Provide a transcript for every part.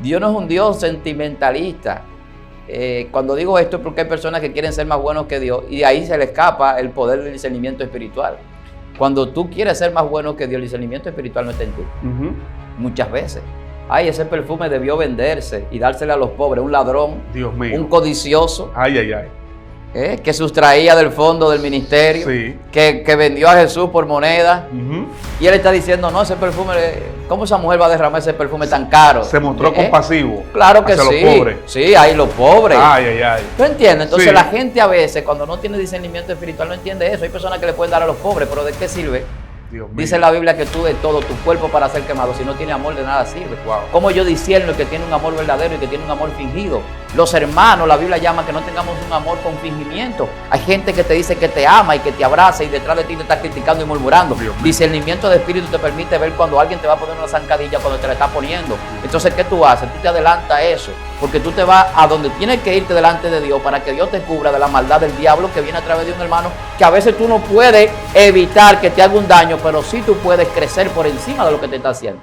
Dios no es un Dios sentimentalista. Cuando digo esto es porque hay personas que quieren ser más buenos que Dios y de ahí se le escapa el poder del discernimiento espiritual. Cuando tú quieres ser más bueno que Dios, el discernimiento espiritual no está en ti. Muchas veces. Ay, ese perfume debió venderse y dárselo a los pobres. Un ladrón, Dios mío, un codicioso. Ay, ay, ay. Que sustraía del fondo del ministerio, Sí. que vendió a Jesús por moneda. Y él está diciendo, no, ese perfume, ¿cómo esa mujer va a derramar ese perfume tan caro? Se mostró compasivo. Claro que hacia sí. los pobres. Sí, hay los pobres. Ay, ay, ay. ¿Tú entiendes? Entonces Sí. la gente a veces, cuando no tiene discernimiento espiritual, no entiende eso. Hay personas que le pueden dar a los pobres, pero ¿de qué sirve? Dios mío. Dice la Biblia que tú de todo tu cuerpo para ser quemado, si no tiene amor de nada sirve. Wow. ¿Cómo yo discierno el que tiene un amor verdadero y que tiene un amor fingido? Los hermanos, la Biblia llama que no tengamos un amor con fingimiento. Hay gente que te dice que te ama y que te abraza y detrás de ti te está criticando y murmurando. Discernimiento de espíritu te permite ver cuando alguien te va a poner una zancadilla cuando te la está poniendo. Entonces, ¿qué tú haces? Tú te adelantas a eso, porque tú te vas a donde tienes que irte delante de Dios para que Dios te cubra de la maldad del diablo que viene a través de un hermano, que a veces tú no puedes evitar que te haga un daño, pero sí tú puedes crecer por encima de lo que te está haciendo.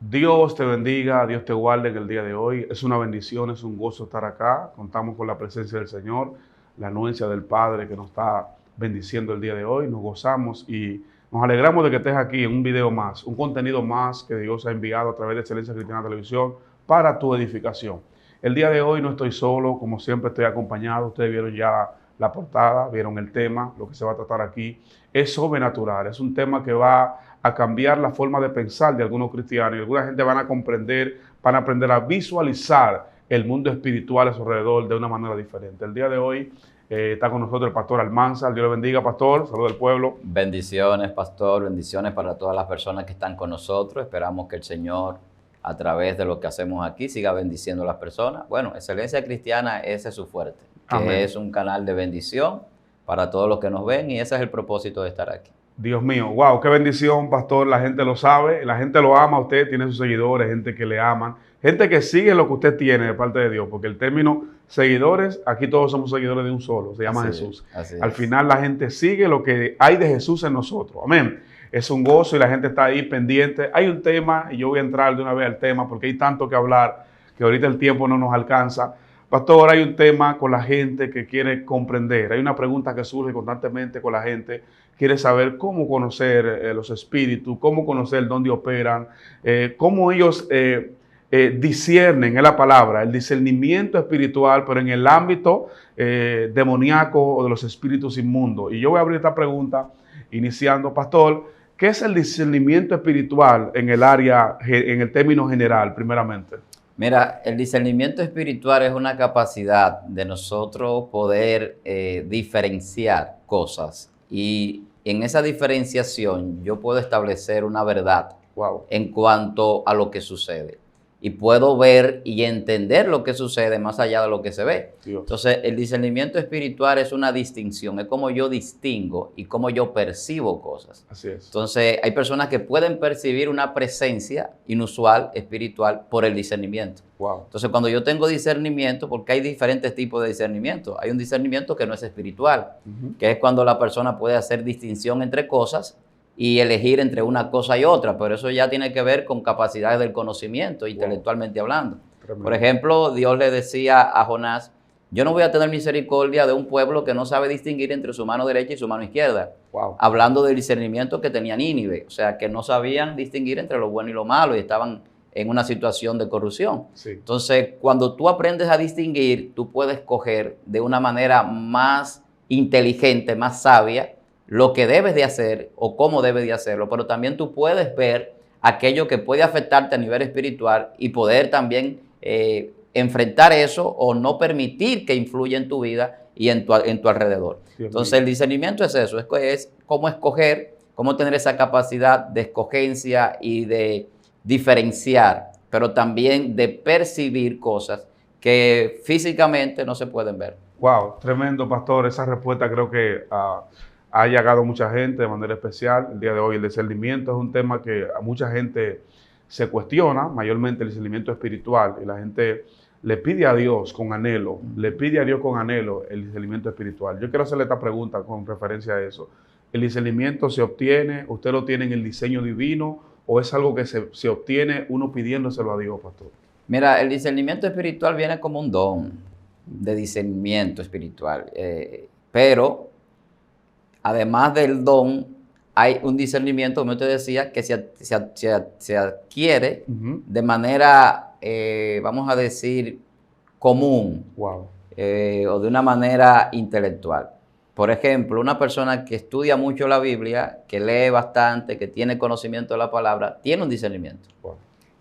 Dios te bendiga, Dios te guarde en el día de hoy. Es una bendición, es un gozo estar acá. Contamos con la presencia del Señor, la anuencia del Padre que nos está bendiciendo el día de hoy. Nos gozamos y nos alegramos de que estés aquí en un video más, un contenido más que Dios ha enviado a través de Excelencia Cristiana Televisión para tu edificación. El día de hoy no estoy solo, como siempre estoy acompañado. Ustedes vieron ya la portada, vieron el tema, lo que se va a tratar aquí. Es sobrenatural, es un tema que va a cambiar la forma de pensar de algunos cristianos y alguna gente van a comprender, van a aprender a visualizar el mundo espiritual a su alrededor de una manera diferente. El día de hoy está con nosotros el pastor Almanzar. Dios le bendiga, pastor. Saludos del pueblo. Bendiciones, pastor. Bendiciones para todas las personas que están con nosotros. Esperamos que el Señor, a través de lo que hacemos aquí, siga bendiciendo a las personas. Bueno, Excelencia Cristiana, ese es su fuerte, que Amén. es un canal de bendición para todos los que nos ven y ese es el propósito de estar aquí. Dios mío, wow, qué bendición, pastor. La gente lo sabe, la gente lo ama a usted, tiene sus seguidores, gente que le aman, gente que sigue lo que usted tiene de parte de Dios, porque el término seguidores, aquí todos somos seguidores de un solo, se llama Jesús. Al final la gente sigue lo que hay de Jesús en nosotros, amén. Es un gozo y la gente está ahí pendiente. Hay un tema, y yo voy a entrar de una vez al tema, porque hay tanto que hablar, que ahorita el tiempo no nos alcanza. Pastor, hay un tema con la gente que quiere comprender. Hay una pregunta que surge constantemente con la gente. Quiere saber cómo conocer los espíritus, cómo conocer dónde operan, cómo ellos disciernen, es la palabra, el discernimiento espiritual, pero en el ámbito demoníaco o de los espíritus inmundos. Y yo voy a abrir esta pregunta iniciando, pastor, ¿qué es el discernimiento espiritual en el área, en el término general, primeramente? Mira, el discernimiento espiritual es una capacidad de nosotros poder diferenciar cosas y en esa diferenciación yo puedo establecer una verdad en cuanto a lo que sucede y puedo ver y entender lo que sucede más allá de lo que se ve. Entonces, el discernimiento espiritual es una distinción, es como yo distingo y cómo yo percibo cosas. Así es. Entonces, hay personas que pueden percibir una presencia inusual, espiritual, por el discernimiento. Entonces, cuando yo tengo discernimiento, porque hay diferentes tipos de discernimiento, hay un discernimiento que no es espiritual, que es cuando la persona puede hacer distinción entre cosas y elegir entre una cosa y otra, pero eso ya tiene que ver con capacidades del conocimiento, intelectualmente hablando. Tremendo. Por ejemplo, Dios le decía a Jonás, yo no voy a tener misericordia de un pueblo que no sabe distinguir entre su mano derecha y su mano izquierda. Hablando del discernimiento que tenía Nínive, o sea, que no sabían distinguir entre lo bueno y lo malo y estaban en una situación de corrupción. Entonces, cuando tú aprendes a distinguir, tú puedes coger de una manera más inteligente, más sabia, lo que debes de hacer o cómo debes de hacerlo, pero también tú puedes ver aquello que puede afectarte a nivel espiritual y poder también enfrentar eso o no permitir que influya en tu vida y en tu alrededor. Entonces el discernimiento es eso, es cómo escoger, cómo tener esa capacidad de escogencia y de diferenciar, pero también de percibir cosas que físicamente no se pueden ver. Wow, tremendo, pastor. Esa respuesta creo que ha llegado a mucha gente de manera especial. El día de hoy el discernimiento es un tema que a mucha gente se cuestiona, mayormente el discernimiento espiritual, y la gente le pide a Dios con anhelo, le pide a Dios con anhelo el discernimiento espiritual. Yo quiero hacerle esta pregunta con referencia a eso. ¿El discernimiento se obtiene, usted lo tiene en el diseño divino o es algo que se obtiene uno pidiéndoselo a Dios, pastor? Mira, el discernimiento espiritual viene como un don de discernimiento espiritual, pero además del don, hay un discernimiento, como yo te decía, que se adquiere de manera, vamos a decir, común, o de una manera intelectual. Por ejemplo, una persona que estudia mucho la Biblia, que lee bastante, que tiene conocimiento de la palabra, tiene un discernimiento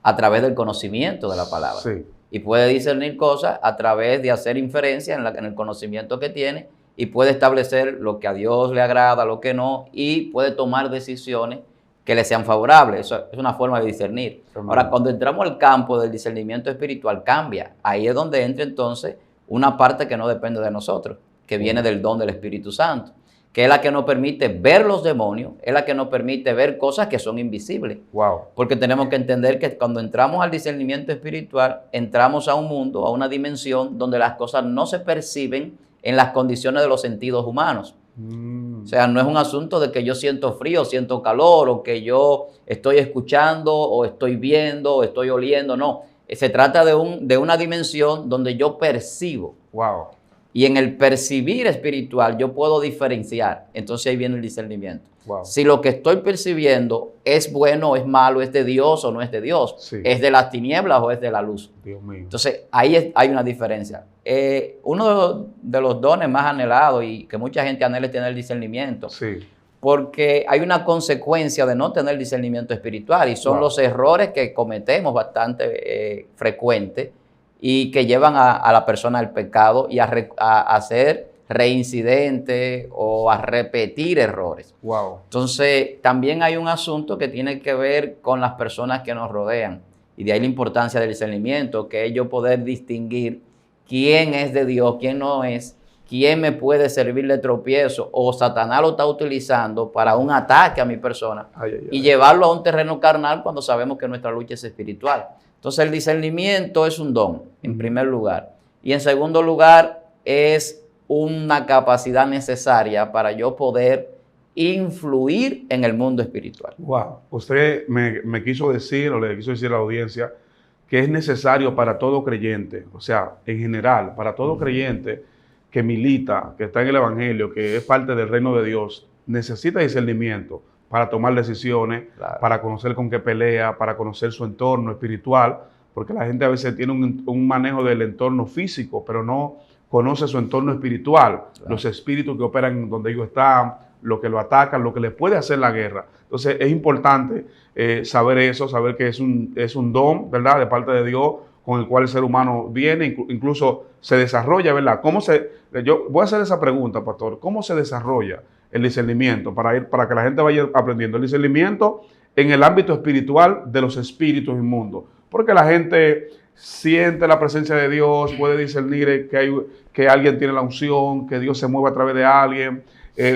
a través del conocimiento de la palabra. Sí. Y puede discernir cosas a través de hacer inferencia en el conocimiento que tiene y puede establecer lo que a Dios le agrada, lo que no, y puede tomar decisiones que le sean favorables. Eso es una forma de discernir. Ahora, cuando entramos al campo del discernimiento espiritual, cambia. Ahí es donde entra entonces una parte que no depende de nosotros, que viene del don del Espíritu Santo, que es la que nos permite ver los demonios, es la que nos permite ver cosas que son invisibles. Porque tenemos que entender que cuando entramos al discernimiento espiritual, entramos a un mundo, a una dimensión donde las cosas no se perciben en las condiciones de los sentidos humanos. O sea, no es un asunto de que yo siento frío, siento calor, o que yo estoy escuchando, o estoy viendo, o estoy oliendo, no. Se trata de una dimensión donde yo percibo. Y en el percibir espiritual yo puedo diferenciar. Entonces ahí viene el discernimiento. Si lo que estoy percibiendo es bueno o es malo, es de Dios o no es de Dios, es de las tinieblas o es de la luz. Dios mío. Entonces ahí hay una diferencia. Uno de los dones más anhelados y que mucha gente anhela es tener el discernimiento. Porque hay una consecuencia de no tener discernimiento espiritual y son los errores que cometemos bastante frecuentes y que llevan a la persona al pecado y a ser reincidente o a repetir errores. Entonces, también hay un asunto que tiene que ver con las personas que nos rodean. Y de ahí la importancia del discernimiento, que es yo poder distinguir quién es de Dios, quién no es, quién me puede servir de tropiezo o Satanás lo está utilizando para un ataque a mi persona y llevarlo a un terreno carnal cuando sabemos que nuestra lucha es espiritual. Entonces el discernimiento es un don, en primer lugar. Y en segundo lugar, es una capacidad necesaria para yo poder influir en el mundo espiritual. Usted me quiso decir, o le quiso decir a la audiencia, que es necesario para todo creyente, o sea, en general, para todo creyente que milita, que está en el Evangelio, que es parte del reino de Dios, necesita discernimiento para tomar decisiones, para conocer con qué pelea, para conocer su entorno espiritual, porque la gente a veces tiene un manejo del entorno físico, pero no conoce su entorno espiritual, los espíritus que operan donde ellos están, lo que lo atacan, lo que les puede hacer la guerra. Entonces es importante saber eso, saber que es un don, ¿verdad?, de parte de Dios, con el cual el ser humano viene, incluso se desarrolla, ¿verdad? Yo voy a hacer esa pregunta, pastor, ¿cómo se desarrolla el discernimiento? Para que la gente vaya aprendiendo el discernimiento en el ámbito espiritual de los espíritus inmundos. Porque la gente siente la presencia de Dios, puede discernir que alguien tiene la unción, que Dios se mueve a través de alguien,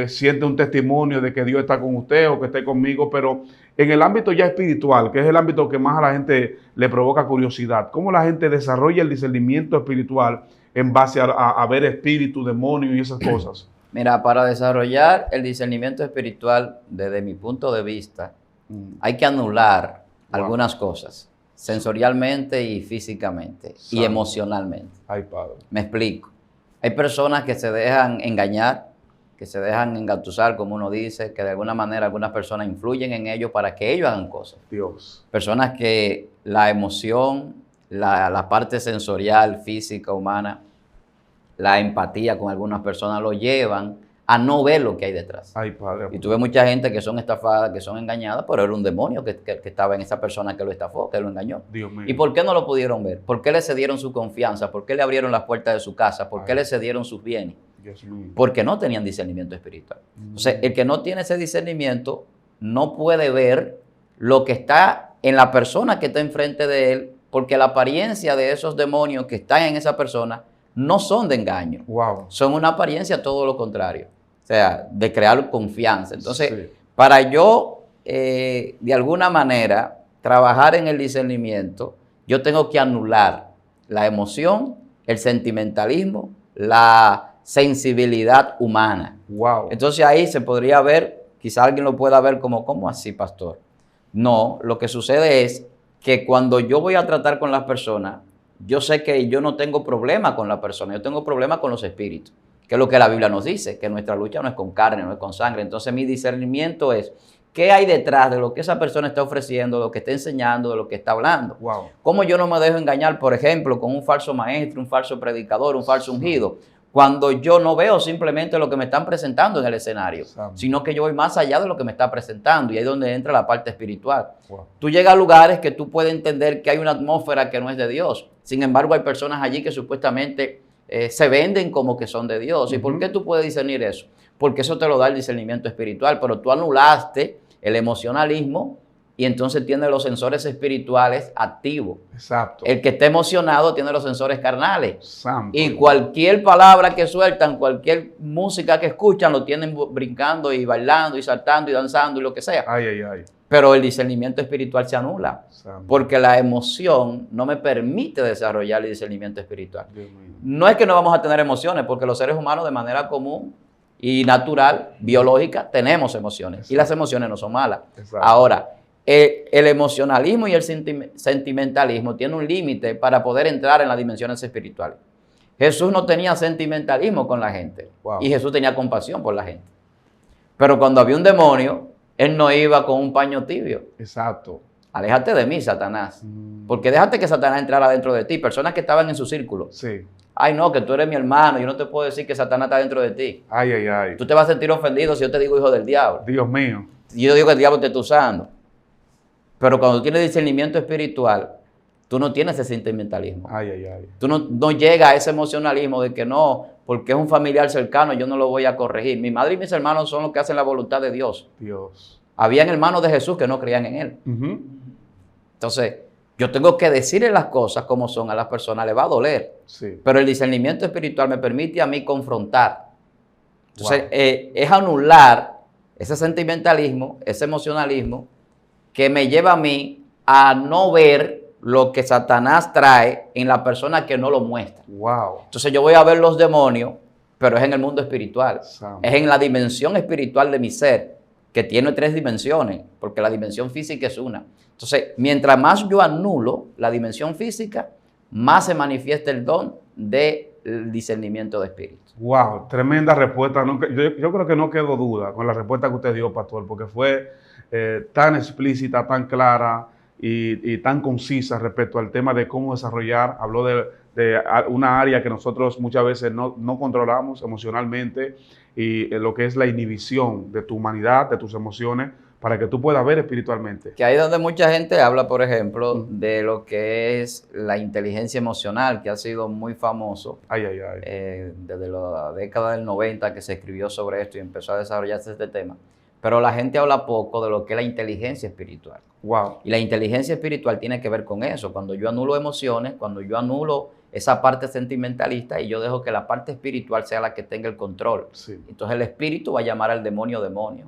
siente un testimonio de que Dios está con usted o que esté conmigo, pero en el ámbito ya espiritual, que es el ámbito que más a la gente le provoca curiosidad, ¿cómo la gente desarrolla el discernimiento espiritual en base a ver espíritus, demonios y esas cosas? Mira, para desarrollar el discernimiento espiritual, desde mi punto de vista, hay que anular algunas cosas, sensorialmente y físicamente y emocionalmente. Padre. Me explico. Hay personas que se dejan engañar, que se dejan engatusar, como uno dice, que de alguna manera algunas personas influyen en ellos para que ellos hagan cosas. Personas que la emoción, la parte sensorial, física, humana, la empatía con algunas personas lo llevan a no ver lo que hay detrás. Padre. Y tuve mucha gente que son estafadas, que son engañadas, pero era un demonio que estaba en esa persona que lo estafó, que lo engañó. Dios mío. ¿Y por qué no lo pudieron ver? ¿Por qué le cedieron su confianza? ¿Por qué le abrieron las puertas de su casa? ¿Por qué le cedieron sus bienes? Porque no tenían discernimiento espiritual. Entonces, el que no tiene ese discernimiento no puede ver lo que está en la persona que está enfrente de él, porque la apariencia de esos demonios que están en esa persona no son de engaño. Son una apariencia todo lo contrario. O sea, de crear confianza. Entonces, para yo, de alguna manera, trabajar en el discernimiento, yo tengo que anular la emoción, el sentimentalismo, la sensibilidad humana. Entonces ahí se podría ver quizá alguien lo pueda ver como, ¿cómo así, pastor? No, lo que sucede es que cuando yo voy a tratar con las personas, yo sé que yo no tengo problema con la persona, yo tengo problema con los espíritus, que es lo que la Biblia nos dice, que nuestra lucha no es con carne, no es con sangre. Entonces mi discernimiento es, ¿qué hay detrás de lo que esa persona está ofreciendo, de lo que está enseñando, de lo que está hablando? Wow. ¿Cómo yo no me dejo engañar, por ejemplo, con un falso maestro, un falso predicador, un falso ungido? Cuando yo no veo simplemente lo que me están presentando en el escenario, sino que yo voy más allá de lo que me está presentando, y ahí es donde entra la parte espiritual. Wow. Tú llegas a lugares que tú puedes entender que hay una atmósfera que no es de Dios. Sin embargo, hay personas allí que supuestamente se venden como que son de Dios. ¿Y por qué tú puedes discernir eso? Porque eso te lo da el discernimiento espiritual, pero tú anulaste el emocionalismo y entonces tiene los sensores espirituales activos. Exacto. El que está emocionado tiene los sensores carnales. Santo. Y cualquier palabra que sueltan, cualquier música que escuchan, lo tienen brincando y bailando y saltando y danzando y lo que sea. Ay, ay, ay. Pero el discernimiento espiritual se anula. Santo. Porque la emoción no me permite desarrollar el discernimiento espiritual. No es que no vamos a tener emociones, porque los seres humanos de manera común y natural, biológica, tenemos emociones. Exacto. Y las emociones no son malas. Exacto. Ahora, el emocionalismo y el sentimentalismo tienen un límite para poder entrar en las dimensiones espirituales. Jesús no tenía sentimentalismo con la gente. Wow. Y Jesús tenía compasión por la gente. Pero cuando había un demonio, él no iba con un paño tibio. Exacto. Aléjate de mí, Satanás. Porque déjate que Satanás entrara dentro de ti. Personas que estaban en su círculo. Sí. Ay, no, que tú eres mi hermano. Yo no te puedo decir que Satanás está dentro de ti. Ay, ay, ay. Tú te vas a sentir ofendido si yo te digo hijo del diablo. Dios mío. Y yo digo que el diablo te está usando. Pero cuando tú tienes discernimiento espiritual, tú no tienes ese sentimentalismo. Ay, ay, ay. Tú no llegas a ese emocionalismo de que no, porque es un familiar cercano, yo no lo voy a corregir. Mi madre y mis hermanos son los que hacen la voluntad de Dios. Dios. Habían hermanos de Jesús que no creían en él. Entonces, yo tengo que decirle las cosas como son a las personas, le va a doler. Sí. Pero el discernimiento espiritual me permite a mí confrontar. Entonces, es anular ese sentimentalismo, ese emocionalismo, que me lleva a mí a no ver lo que Satanás trae en la persona que no lo muestra. Wow. Entonces yo voy a ver los demonios, pero es en el mundo espiritual. Santo. Es en la dimensión espiritual de mi ser, que tiene 3 dimensiones, porque la dimensión física es una. Entonces, mientras más yo anulo la dimensión física, más se manifiesta el don del discernimiento de espíritu. Wow, tremenda respuesta. Yo creo que no quedó duda con la respuesta que usted dio, pastor, porque fue tan explícita, tan clara y tan concisa respecto al tema de cómo desarrollar. Habló de una área que nosotros muchas veces no controlamos emocionalmente, y lo que es la inhibición de tu humanidad, de tus emociones, para que tú puedas ver espiritualmente. Que ahí es donde mucha gente habla, por ejemplo, de lo que es la inteligencia emocional, que ha sido muy famoso. Desde la década del 90 que se escribió sobre esto y empezó a desarrollarse este tema. Pero la gente habla poco de lo que es la inteligencia espiritual. Wow. Y la inteligencia espiritual tiene que ver con eso. Cuando yo anulo emociones, cuando yo anulo esa parte sentimentalista y yo dejo que la parte espiritual sea la que tenga el control. Sí. Entonces el espíritu va a llamar al demonio, demonio.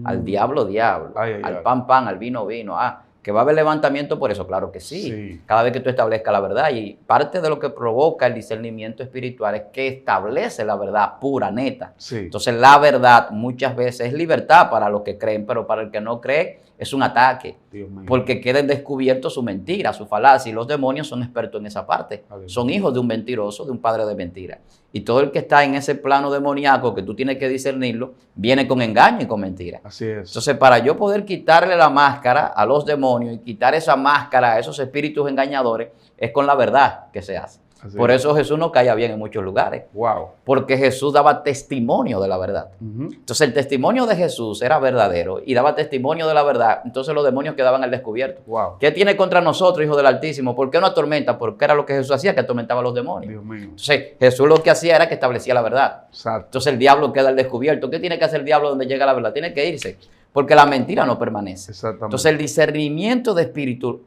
Al diablo, diablo. Al pan, pan, al vino, vino. ¿Que va a haber levantamiento por eso? Claro que sí. Cada vez que tú establezcas la verdad. Y parte de lo que provoca el discernimiento espiritual es que establece la verdad pura, neta. Sí. Entonces la verdad muchas veces es libertad para los que creen, pero para el que no cree es un ataque. Porque queden descubiertos su mentira, su falacia. Y los demonios son expertos en esa parte. Son hijos de un mentiroso, de un padre de mentira. Y todo el que está en ese plano demoníaco, que tú tienes que discernirlo, viene con engaño y con mentira. Así es. Entonces, para yo poder quitarle la máscara a los demonios y quitar esa máscara a esos espíritus engañadores, es con la verdad que se hace. Por eso Jesús no caía bien en muchos lugares. Wow. Porque Jesús daba testimonio de la verdad. Entonces, el testimonio de Jesús era verdadero y daba testimonio de la verdad. Entonces, los demonios quedaban al descubierto. Wow. ¿Qué tiene contra nosotros, hijo del Altísimo? ¿Por qué no atormenta? Porque era lo que Jesús hacía, que atormentaba a los demonios. Dios mío. Entonces, Jesús lo que hacía era que establecía la verdad. Exacto. Entonces, el diablo queda al descubierto. ¿Qué tiene que hacer el diablo donde llega la verdad? Tiene que irse. Porque la mentira no permanece. Exactamente. Entonces, el discernimiento de espíritu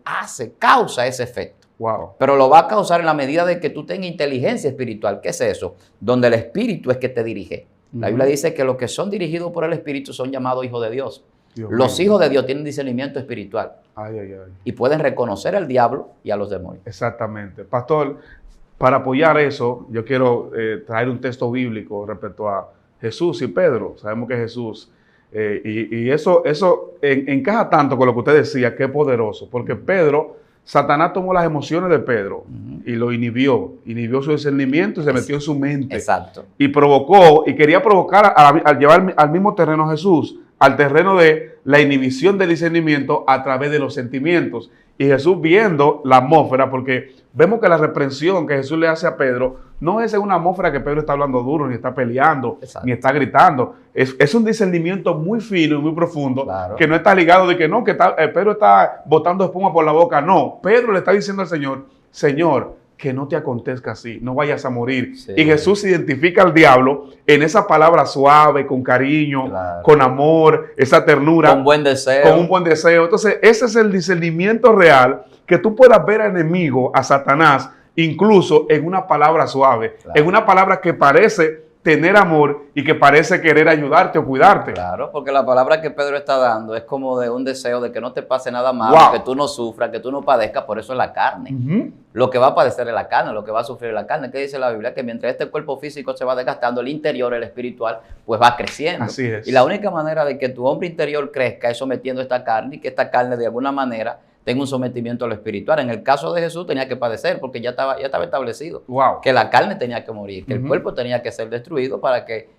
causa ese efecto. Wow. Pero lo va a causar en la medida de que tú tengas inteligencia espiritual. ¿Qué es eso? Donde el espíritu es que te dirige. La Biblia dice que los que son dirigidos por el espíritu son llamados hijos de Dios. Los hijos de Dios tienen discernimiento espiritual. Y pueden reconocer al diablo y a los demonios. Exactamente. Pastor, para apoyar eso, yo quiero traer un texto bíblico respecto a Jesús y Pedro. Sabemos que Jesús Y eso encaja tanto con lo que usted decía, que es poderoso, porque Pedro, Satanás tomó las emociones de Pedro y lo inhibió su discernimiento y se metió en su mente. Exacto. Y provocó, y quería provocar al llevar al mismo terreno a Jesús, al terreno de la inhibición del discernimiento a través de los sentimientos. Y Jesús, viendo la atmósfera, porque vemos que la reprensión que Jesús le hace a Pedro no es en una atmósfera que Pedro está hablando duro, ni está peleando, exacto, ni está gritando. Es un discernimiento muy fino y muy profundo, claro, que no está ligado de que no, que Pedro está botando espuma por la boca. No, Pedro le está diciendo al Señor, Señor, que no te acontezca así, no vayas a morir. sí. Y Jesús identifica al diablo en esa palabra suave, con cariño, claro, con amor, esa ternura. Con buen deseo. Con un buen deseo. Entonces, ese es el discernimiento real, que tú puedas ver al enemigo, a Satanás, incluso en una palabra suave, claro, en una palabra que parece tener amor y que parece querer ayudarte o cuidarte. Claro, porque la palabra que Pedro está dando es como de un deseo de que no te pase nada malo, Wow, que tú no sufras, que tú no padezcas, por eso es la carne. Ujú. Lo que va a padecer es la carne, lo que va a sufrir es la carne. ¿Qué dice la Biblia? Que mientras este cuerpo físico se va desgastando, el interior, el espiritual, pues va creciendo. Así es. Y la única manera de que tu hombre interior crezca es sometiendo esta carne y que esta carne de alguna manera tenga un sometimiento a lo espiritual. En el caso de Jesús tenía que padecer porque ya estaba establecido Wow. que la carne tenía que morir, que el Ujú. cuerpo tenía que ser destruido para que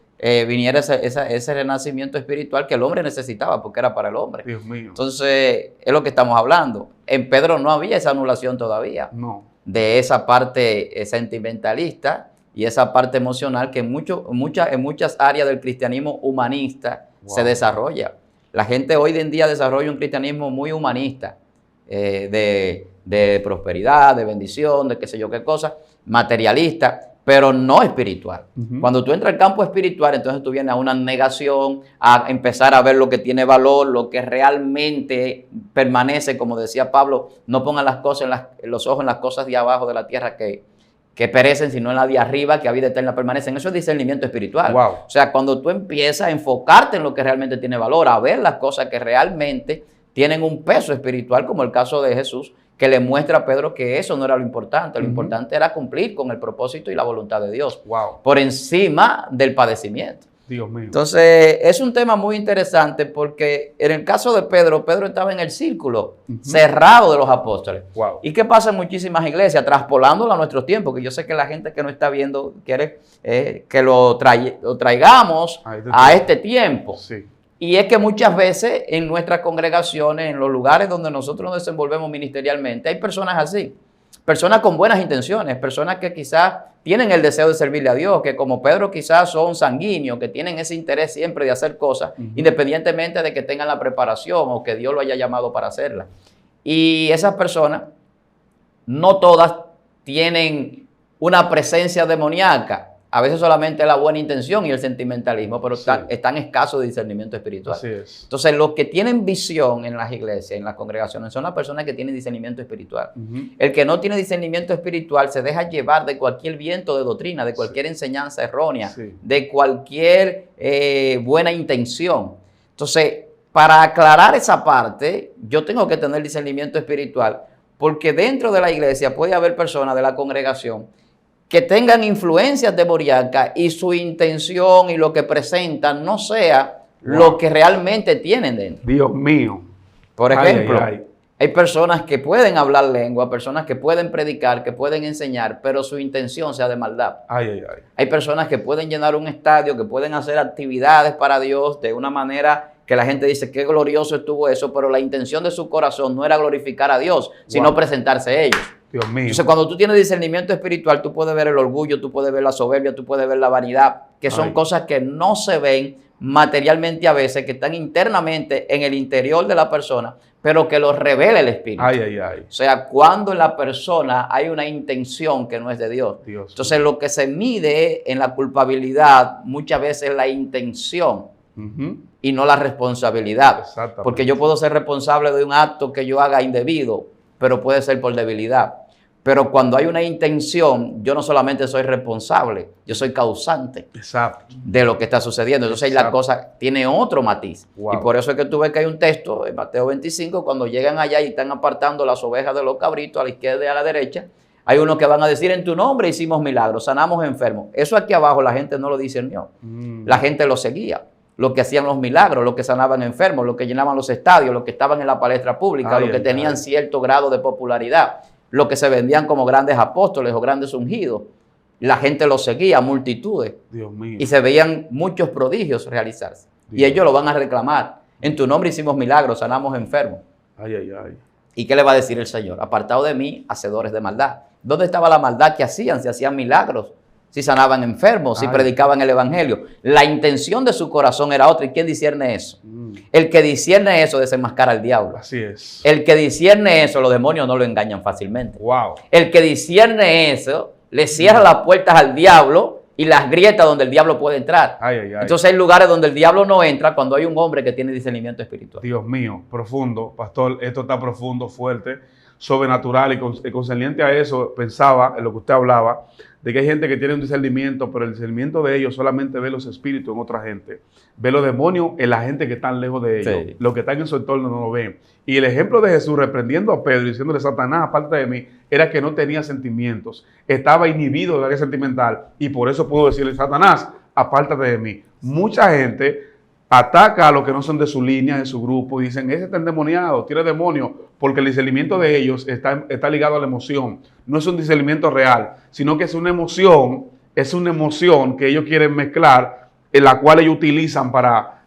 viniera ese renacimiento espiritual que el hombre necesitaba porque era para el hombre. Dios mío. Entonces, es lo que estamos hablando. En Pedro no había esa anulación todavía No. de esa parte sentimentalista y esa parte emocional que en muchas áreas del cristianismo humanista Wow. se desarrolla. La gente hoy en día desarrolla un cristianismo muy humanista, de prosperidad, de bendición, de qué sé yo qué cosa, materialista, pero no espiritual. Ujú. Cuando tú entras al campo espiritual, entonces tú vienes a una negación, a empezar a ver lo que tiene valor, lo que realmente permanece, como decía Pablo, no pongan las cosas los ojos en las cosas de abajo de la tierra que perecen, sino en la de arriba, que a vida eterna permanecen. Eso es discernimiento espiritual. Wow. O sea, cuando tú empiezas a enfocarte en lo que realmente tiene valor, a ver las cosas que realmente tienen un peso espiritual, como el caso de Jesús, que le muestra a Pedro que eso no era lo importante. Lo importante era cumplir con el propósito y la voluntad de Dios, Wow. por encima del padecimiento. Dios mío. Entonces, es un tema muy interesante porque en el caso de Pedro, Pedro estaba en el círculo cerrado de los apóstoles. Wow. ¿Y qué pasa en muchísimas iglesias? Traspolándolo a nuestros tiempos, que yo sé que la gente que no está viendo quiere que lo traigamos a este tiempo. Sí. Y es que muchas veces en nuestras congregaciones, en los lugares donde nosotros nos desenvolvemos ministerialmente, hay personas así, personas con buenas intenciones, personas que quizás tienen el deseo de servirle a Dios, que como Pedro quizás son sanguíneos, que tienen ese interés siempre de hacer cosas, independientemente de que tengan la preparación o que Dios lo haya llamado para hacerla. Y esas personas, no todas tienen una presencia demoníaca. A veces solamente la buena intención y el sentimentalismo, pero Sí. están escasos de discernimiento espiritual. Así es. Entonces, los que tienen visión en las iglesias, en las congregaciones, son las personas que tienen discernimiento espiritual. El que no tiene discernimiento espiritual se deja llevar de cualquier viento de doctrina, de cualquier enseñanza errónea, Sí. de cualquier buena intención. Entonces, para aclarar esa parte, yo tengo que tener discernimiento espiritual, porque dentro de la iglesia puede haber personas de la congregación que tengan influencias demoníacas y su intención y lo que presentan no sea lo que realmente tienen dentro. Dios mío. Por ejemplo, Ay, ay, ay. hay personas que pueden hablar lengua, personas que pueden predicar, que pueden enseñar, pero su intención sea de maldad. Ay, ay, ay. Hay personas que pueden llenar un estadio, que pueden hacer actividades para Dios de una manera que la gente dice qué glorioso estuvo eso, pero la intención de su corazón no era glorificar a Dios, sino Wow. presentarse ellos. Dios mío. Entonces, cuando tú tienes discernimiento espiritual, tú puedes ver el orgullo, tú puedes ver la soberbia, tú puedes ver la vanidad, que son Ay. cosas que no se ven materialmente a veces, que están internamente en el interior de la persona, pero que los revela el Espíritu. Ay, ay, ay. O sea, cuando en la persona hay una intención que no es de Dios. Dios. Entonces, lo que se mide en la culpabilidad muchas veces es la intención Ujú. y no la responsabilidad. Exactamente. Porque yo puedo ser responsable de un acto que yo haga indebido, pero puede ser por debilidad. Pero cuando hay una intención, yo no solamente soy responsable, yo soy causante Exacto. de lo que está sucediendo. Entonces la Exacto. cosa tiene otro matiz. Wow. Y por eso es que tú ves que hay un texto en Mateo 25, cuando llegan allá y están apartando las ovejas de los cabritos a la izquierda y a la derecha, hay unos que van a decir, en tu nombre hicimos milagros, sanamos enfermos. Eso aquí abajo la gente no lo discernió. La gente lo seguía. los que hacían los milagros, los que sanaban enfermos, los que llenaban los estadios, los que estaban en la palestra pública, los que tenían cierto grado de popularidad, los que se vendían como grandes apóstoles o grandes ungidos. La gente los seguía, multitudes. Dios mío. Y se veían muchos prodigios realizarse. Dios. Y ellos lo van a reclamar. En tu nombre hicimos milagros, sanamos enfermos. Ay, ay, ay. ¿Y qué le va a decir el Señor? Apartado de mí, hacedores de maldad. ¿Dónde estaba la maldad que hacían? Si hacían milagros, si sanaban enfermos, si predicaban el evangelio. La intención de su corazón era otra. ¿Y quién discierne eso? El que discierne eso desenmascara al diablo. Así es. El que discierne eso, los demonios no lo engañan fácilmente. Wow. El que discierne eso, le cierra las puertas al diablo y las grietas donde el diablo puede entrar. Ay, ay, ay. Entonces hay lugares donde el diablo no entra cuando hay un hombre que tiene discernimiento espiritual. Dios mío, profundo. Pastor, esto está profundo, fuerte, sobrenatural, y concerniente a eso pensaba en lo que usted hablaba, de que hay gente que tiene un discernimiento, pero el discernimiento de ellos solamente ve los espíritus en otra gente, ve los demonios en la gente que están lejos de ellos, sí. Los que están en su entorno no lo ven. Y el ejemplo de Jesús reprendiendo a Pedro y diciéndole: Satanás, aparte de mí, era que no tenía sentimientos, estaba inhibido de área sentimental, y por eso pudo decirle: Satanás, apártate de mí. Mucha gente ataca a los que no son de su línea, de su grupo, y dicen: ese está endemoniado, tiene demonio, porque el discernimiento de ellos está ligado a la emoción. No es un discernimiento real, sino que es una emoción que ellos quieren mezclar, en la cual ellos utilizan para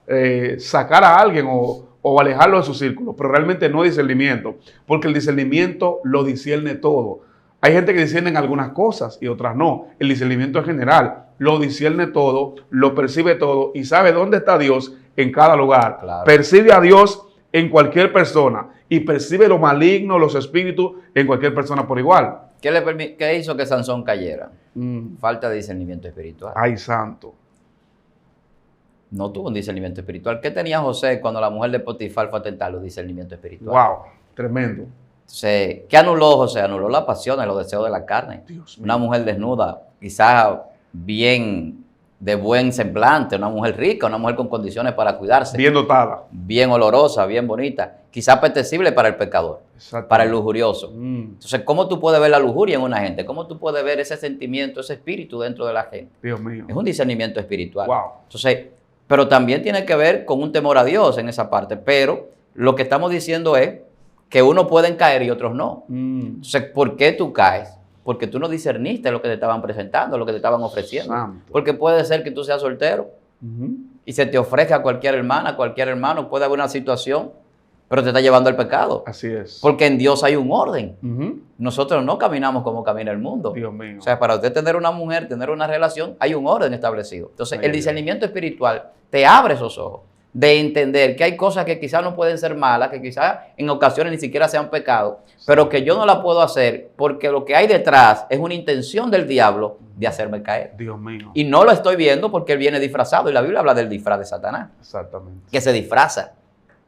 sacar a alguien o alejarlo de su círculo, pero realmente no es discernimiento, porque el discernimiento lo discierne todo. Hay gente que discierne algunas cosas y otras no. El discernimiento en general lo discierne todo, lo percibe todo y sabe dónde está Dios en cada lugar. Claro. Percibe a Dios en cualquier persona y percibe lo maligno, los espíritus en cualquier persona por igual. ¿Qué hizo que Sansón cayera? Falta de discernimiento espiritual. Ay, santo. No tuvo un discernimiento espiritual. ¿Qué tenía José cuando la mujer de Potifar fue a tentarlo? Discernimiento espiritual. Wow, tremendo. Entonces, ¿qué anuló José? Anuló la pasión y los deseos de la carne. Una mujer desnuda, quizás bien de buen semblante, una mujer rica, una mujer con condiciones para cuidarse. Bien dotada. Bien olorosa, bien bonita. Quizás apetecible para el pecador, para el lujurioso. Entonces, ¿cómo tú puedes ver la lujuria en una gente? ¿Cómo tú puedes ver ese sentimiento, ese espíritu dentro de la gente? Dios mío. Es un discernimiento espiritual. Wow. Entonces, pero también tiene que ver con un temor a Dios en esa parte. Pero lo que estamos diciendo es que unos pueden caer y otros no. Entonces, ¿por qué tú caes? Porque tú no discerniste lo que te estaban presentando, lo que te estaban ofreciendo. Santo. Porque puede ser que tú seas soltero y se te ofrezca a cualquier hermana, a cualquier hermano, puede haber una situación, pero te está llevando al pecado. Así es. Porque en Dios hay un orden. Nosotros no caminamos como camina el mundo. Dios mío. O sea, para usted tener una mujer, tener una relación, hay un orden establecido. Entonces, el discernimiento espiritual te abre esos ojos de entender que hay cosas que quizás no pueden ser malas, que quizás en ocasiones ni siquiera sean pecados, pero que yo no la puedo hacer porque lo que hay detrás es una intención del diablo de hacerme caer. Dios mío. Y no lo estoy viendo porque él viene disfrazado, y la Biblia habla del disfraz de Satanás. Exactamente. Que se disfraza.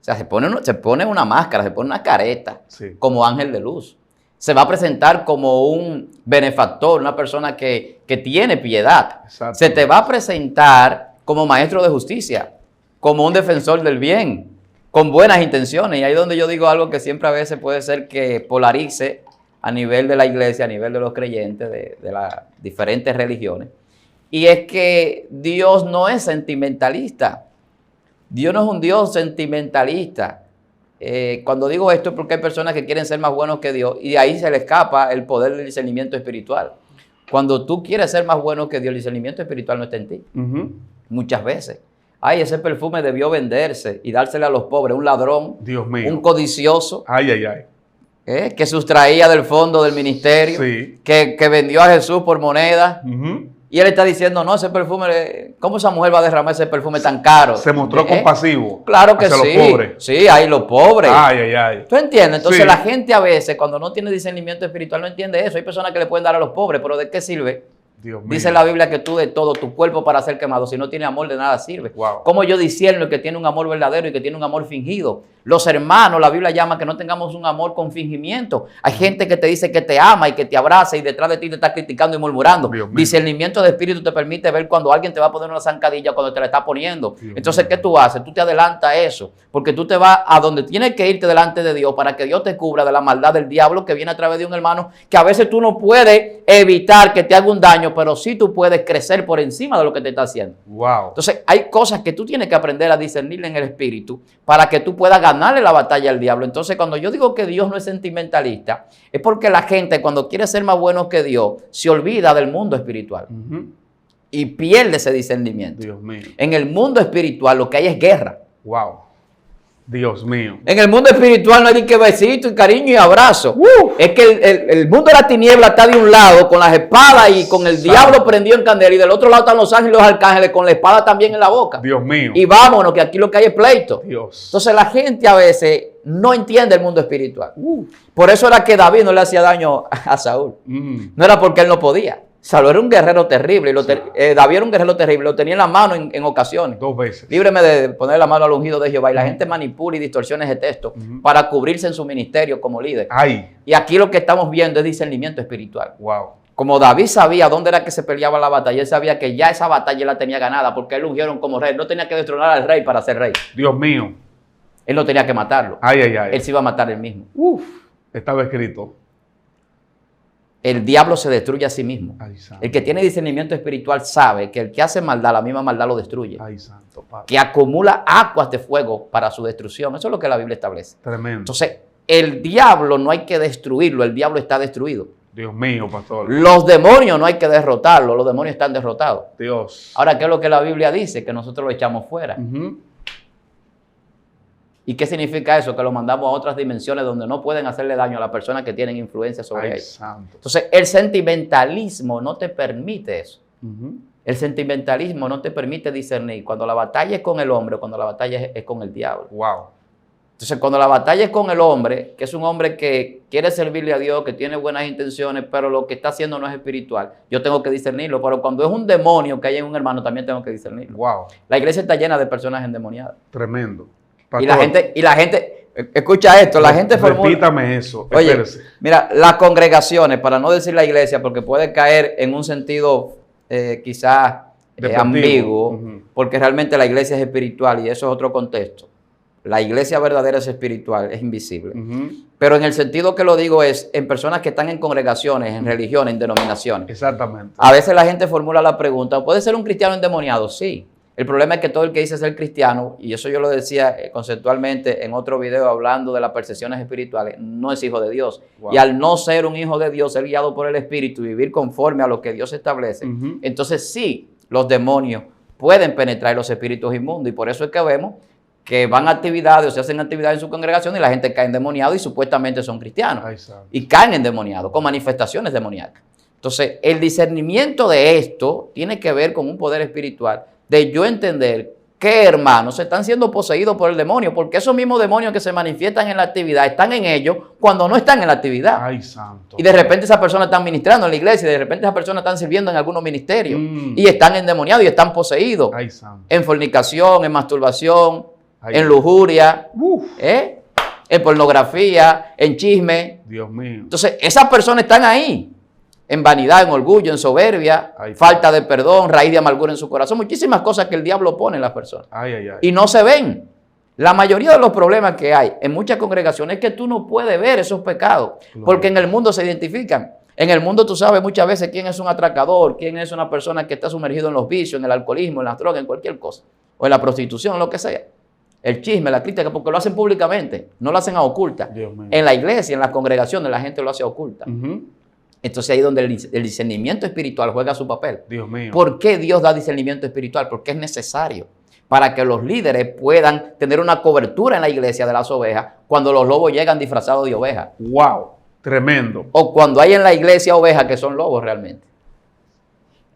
O sea, se pone una máscara, se pone una careta, como ángel de luz. Se va a presentar como un benefactor, una persona que tiene piedad. Se te va a presentar como maestro de justicia, como un defensor del bien, con buenas intenciones. Y ahí es donde yo digo algo que siempre a veces puede ser que polarice a nivel de la iglesia, a nivel de los creyentes, de las diferentes religiones. Y es que Dios no es sentimentalista. Dios no es un Dios sentimentalista. Cuando digo esto es porque hay personas que quieren ser más buenos que Dios y de ahí se le escapa el poder del discernimiento espiritual. Cuando tú quieres ser más bueno que Dios, el discernimiento espiritual no está en ti. Muchas veces. Ay, ese perfume debió venderse y dársele a los pobres. Un ladrón, Dios mío, un codicioso, ay, ay, ay, que sustraía del fondo del ministerio, que vendió a Jesús por moneda. Y él está diciendo, no, ese perfume, ¿cómo esa mujer va a derramar ese perfume tan caro? Se mostró compasivo. Claro que sí. Los pobres. Sí, hay los pobres. Ay, ay, ay. ¿Tú entiendes? Entonces la gente a veces, cuando no tiene discernimiento espiritual, no entiende eso. Hay personas que le pueden dar a los pobres, pero ¿de qué sirve? Dios mío. Dice la Biblia que tú de todo tu cuerpo para ser quemado, si no tiene amor de nada sirve. Wow. ¿Cómo yo discierno el que tiene un amor verdadero y que tiene un amor fingido? Los hermanos, la Biblia llama que no tengamos un amor con fingimiento. Hay gente que te dice que te ama y que te abraza y detrás de ti te está criticando y murmurando. Discernimiento de espíritu te permite ver cuando alguien te va a poner una zancadilla cuando te la está poniendo. Entonces, ¿qué tú haces? Tú te adelantas a eso, porque tú te vas a donde tienes que irte delante de Dios para que Dios te cubra de la maldad del diablo que viene a través de un hermano que a veces tú no puedes evitar que te haga un daño, pero sí tú puedes crecer por encima de lo que te está haciendo. Wow. Entonces, hay cosas que tú tienes que aprender a discernir en el espíritu para que tú puedas ganarle la batalla al diablo. Entonces, cuando yo digo que Dios no es sentimentalista, es porque la gente, cuando quiere ser más bueno que Dios, se olvida del mundo espiritual y pierde ese discernimiento. Dios mío. En el mundo espiritual lo que hay es guerra. Wow. Dios mío. En el mundo espiritual no hay ni que besito y cariño y abrazo. Es que el mundo de la tiniebla está de un lado con las espadas y con el diablo prendido en candela, y del otro lado están los ángeles y los arcángeles con la espada también en la boca. Dios mío. Y vámonos, que aquí lo que hay es pleito. Dios. Entonces la gente a veces no entiende el mundo espiritual. Por eso era que David no le hacía daño a Saúl. No era porque él no podía. Saúl era un guerrero terrible. David era un guerrero terrible. Lo tenía en la mano en ocasiones. 2 veces. Líbreme de poner la mano al ungido de Jehová. Y la gente manipula y distorsiones de texto para cubrirse en su ministerio como líder. Ay. Y aquí lo que estamos viendo es discernimiento espiritual. Wow. Como David sabía dónde era que se peleaba la batalla, él sabía que ya esa batalla la tenía ganada porque él lo ungieron como rey. No tenía que destronar al rey para ser rey. Dios mío. Él no tenía que matarlo. Ay, ay, ay. Él se iba a matar él mismo. Estaba escrito. El diablo se destruye a sí mismo. Ay, santo. El que tiene discernimiento espiritual sabe que el que hace maldad, la misma maldad lo destruye. Ay, santo Padre. Que acumula aguas de fuego para su destrucción. Eso es lo que la Biblia establece. Tremendo. Entonces, el diablo no hay que destruirlo, el diablo está destruido. Dios mío, pastor. Los demonios no hay que derrotarlos, los demonios están derrotados. Dios. Ahora, ¿qué es lo que la Biblia dice? Que nosotros lo echamos fuera. ¿Y qué significa eso? Que lo mandamos a otras dimensiones donde no pueden hacerle daño a las personas que tienen influencia sobre ellos. Santo. Entonces, el sentimentalismo no te permite eso. El sentimentalismo no te permite discernir cuando la batalla es con el hombre o cuando la batalla es con el diablo. Wow. Entonces, cuando la batalla es con el hombre, que es un hombre que quiere servirle a Dios, que tiene buenas intenciones, pero lo que está haciendo no es espiritual, yo tengo que discernirlo. Pero cuando es un demonio que hay en un hermano, también tengo que discernirlo. Wow. La iglesia está llena de personas endemoniadas. Tremendo. Y la gente, escucha esto, la gente formula. Repítame eso. Oye, espérese. mira, las congregaciones, para no decir la iglesia, porque puede caer en un sentido quizás ambiguo, porque realmente la iglesia es espiritual y eso es otro contexto. La iglesia verdadera es espiritual, es invisible. Pero en el sentido que lo digo es en personas que están en congregaciones, en religiones, en denominaciones. Exactamente. A veces la gente formula la pregunta, ¿puede ser un cristiano endemoniado? Sí. El problema es que todo el que dice ser cristiano, y eso yo lo decía conceptualmente en otro video hablando de las percepciones espirituales, no es hijo de Dios. Wow. Y al no ser un hijo de Dios, ser guiado por el Espíritu y vivir conforme a lo que Dios establece, entonces sí, los demonios pueden penetrar en los espíritus inmundos. Y por eso es que vemos que van a actividades o se hacen actividades en su congregación y la gente cae endemoniado y supuestamente son cristianos. Y caen endemoniados con manifestaciones demoníacas. Entonces, el discernimiento de esto tiene que ver con un poder espiritual de yo entender que hermanos están siendo poseídos por el demonio, porque esos mismos demonios que se manifiestan en la actividad están en ellos cuando no están en la actividad. Ay, santo. Y de repente esas personas están ministrando en la iglesia y de repente esas personas están sirviendo en algunos ministerios y están endemoniados y están poseídos. Ay, santo. En fornicación, en masturbación, en lujuria, en pornografía, en chisme. Dios mío. Entonces, esas personas están ahí. En vanidad, en orgullo, en soberbia, falta de perdón, raíz de amargura en su corazón. Muchísimas cosas que el diablo pone en las personas. Y no se ven. La mayoría de los problemas que hay en muchas congregaciones es que tú no puedes ver esos pecados. Porque en el mundo se identifican. En el mundo tú sabes muchas veces quién es un atracador, quién es una persona que está sumergido en los vicios, en el alcoholismo, en las drogas, en cualquier cosa. O en la prostitución, lo que sea. El chisme, la crítica, porque lo hacen públicamente. No lo hacen a oculta. En la iglesia, en las congregaciones, la gente lo hace a oculta. Entonces ahí es donde el discernimiento espiritual juega su papel. Dios mío. ¿Por qué Dios da discernimiento espiritual? Porque es necesario para que los líderes puedan tener una cobertura en la iglesia de las ovejas cuando los lobos llegan disfrazados de ovejas. ¡Wow! Tremendo. O cuando hay en la iglesia ovejas que son lobos realmente.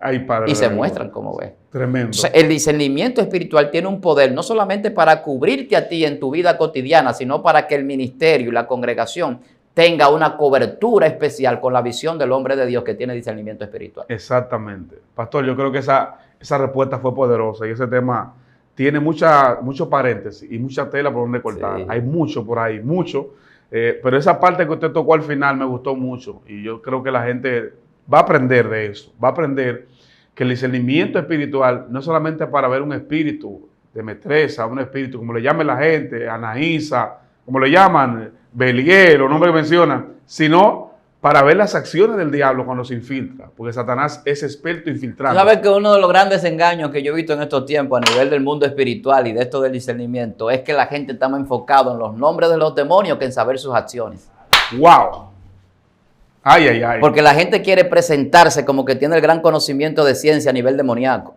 Ay, Padre. Y se muestran como ovejas. Tremendo. Entonces, el discernimiento espiritual tiene un poder no solamente para cubrirte a ti en tu vida cotidiana, sino para que el ministerio y la congregación tenga una cobertura especial con la visión del hombre de Dios que tiene discernimiento espiritual. Exactamente. Pastor, yo creo que esa respuesta fue poderosa y ese tema tiene mucho paréntesis y mucha tela por donde cortar. Sí. Hay mucho por ahí, mucho. Pero esa parte que usted tocó al final me gustó mucho y yo creo que la gente va a aprender de eso, va a aprender que el discernimiento espiritual no es solamente para ver un espíritu de Metresa, un espíritu, como le llame la gente, Anaísa, como le llaman, Beliel, o nombre que mencionan, sino para ver las acciones del diablo cuando se infiltra, porque Satanás es experto infiltrando. ¿Sabes que uno de los grandes engaños que yo he visto en estos tiempos a nivel del mundo espiritual y de esto del discernimiento es que la gente está más enfocada en los nombres de los demonios que en saber sus acciones? ¡Wow! Ay, ay, ay. Porque la gente quiere presentarse como que tiene el gran conocimiento de ciencia a nivel demoníaco